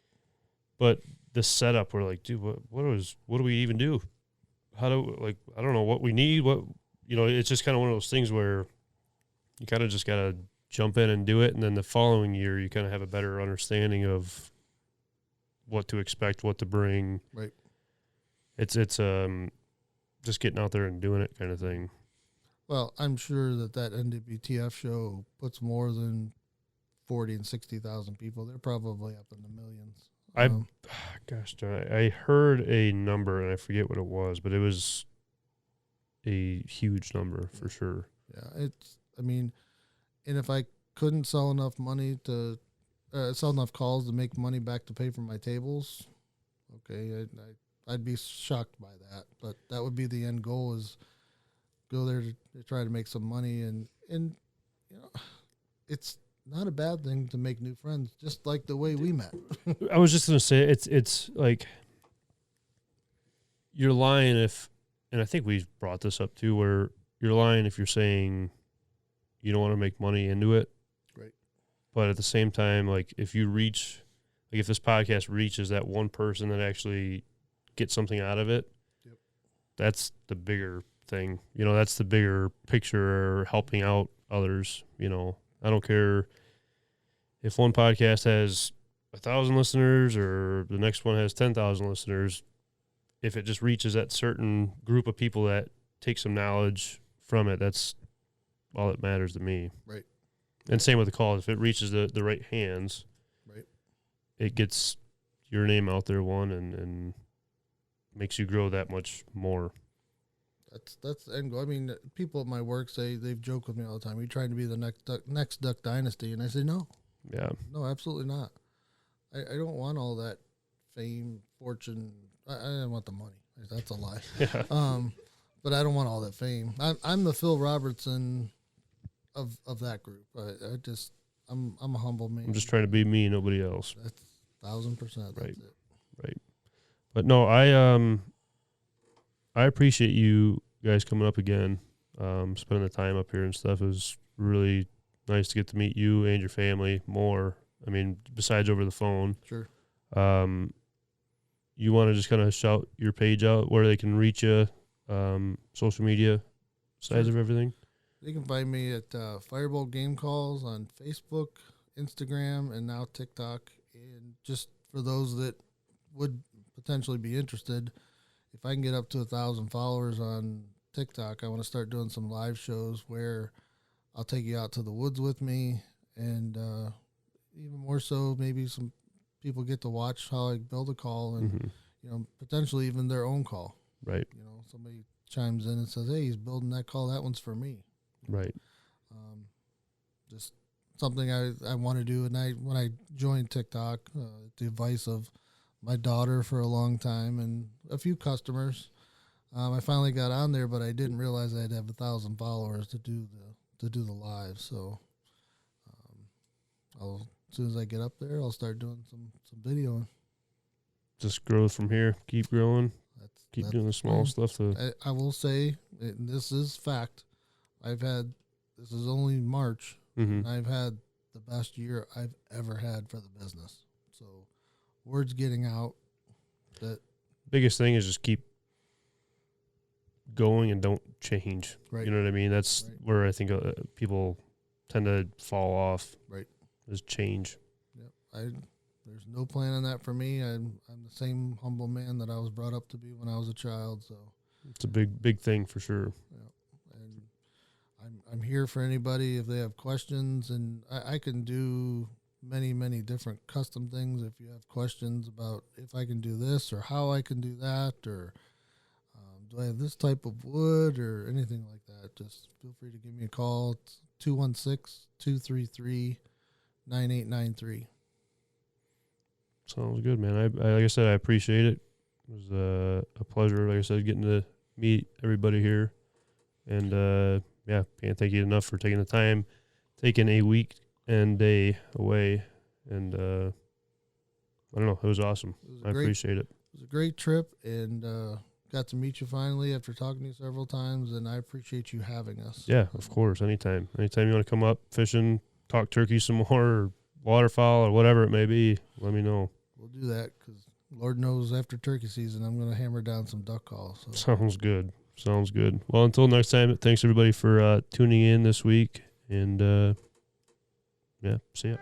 But the setup, we're like, dude, what do we even do? I don't know what we need. It's just kind of one of those things where you kind of just got to jump in and do it. And then the following year, you kind of have a better understanding of what to expect, what to bring. Right. It's just getting out there and doing it kind of thing. Well, I'm sure that NWTF show puts more than 40 and 60,000 people. They're probably up in the millions. Gosh darn it, I heard a number and I forget what it was, but it was a huge number for sure. Yeah, and if I couldn't sell enough money to sell enough calls to make money back to pay for my tables, okay, I'd be shocked by that. But that would be the end goal, is go there to try to make some money, and it's not a bad thing to make new friends, just like the way we met. I was just gonna say it's like you're lying if, and I think we brought this up too, where you're lying if you're saying you don't want to make money into it. Right. But at the same time, like if this podcast reaches that one person that actually gets something out of it, yep, that's the bigger thing. That's the bigger picture, or helping out others. I don't care if one podcast has 1,000 listeners or the next one has 10,000 listeners. If it just reaches that certain group of people that take some knowledge from it, that's all that matters to me. Right. And same with the calls. If it reaches the right hands, right, it gets your name out there, and makes you grow that much more. That's the end goal. I mean, people at my work they've joked with me all the time. Are you trying to be the next Duck Dynasty? And I say no. Yeah. No, absolutely not. I don't want all that fame, fortune. I don't want the money. That's a lie. Yeah. But I don't want all that fame. I'm the Phil Robertson of that group. I'm a humble man. I'm just trying to be me, nobody else. That's 1,000%. That's Right. it. Right. But no, I appreciate you guys coming up again, spending the time up here and stuff. It was really nice to get to meet you and your family more. I mean, besides over the phone. Sure. You want to just kind of shout your page out where they can reach you, social media sides Sure. of everything? You can find me at Firebolt Game Calls on Facebook, Instagram, and now TikTok. And just for those that would potentially be interested, if I can get up to 1,000 followers on TikTok, I want to start doing some live shows where I'll take you out to the woods with me, and even more so, maybe some people get to watch how I build a call, and potentially even their own call. Right. Somebody chimes in and says, "Hey, he's building that call. That one's for me." Right. Just something I want to do. And when I joined TikTok, the advice of my daughter for a long time and a few customers, I finally got on there, but I didn't realize I'd have 1,000 followers to do the live. So, as soon as I get up there, I'll start doing some videoing. Just grow from here. Keep growing. Keep doing the small stuff. I will say, and this is fact, this is only March, and I've had the best year I've ever had for the business. So, word's getting out that biggest thing is just keep going and don't change. Right. You know what I mean? That's Right. where I think people tend to fall off. Right. Is change. Yep. There's no plan on that for me. I'm the same humble man that I was brought up to be when I was a child. So it's a big thing for sure. Yeah. And I'm here for anybody if they have questions, and I can do many different custom things. If you have questions about if I can do this or how I can do that, or do I have this type of wood or anything like that, just feel free to give me a call. It's 216-233-9893. Sounds good, man. I like I said, I appreciate it. It was a pleasure, like I said, getting to meet everybody here. And, can't thank you enough for taking the time, taking a week and day away. And, I don't know, it was awesome. I appreciate it. It was a great trip, and got to meet you finally after talking to you several times, and I appreciate you having us. Yeah, of course, anytime. Anytime you want to come up, fishing, talk turkey some more, or waterfowl, or whatever it may be, let me know. We'll do that, because Lord knows after turkey season, I'm going to hammer down some duck calls. So. Sounds good. Well, until next time, thanks everybody for tuning in this week, and see ya.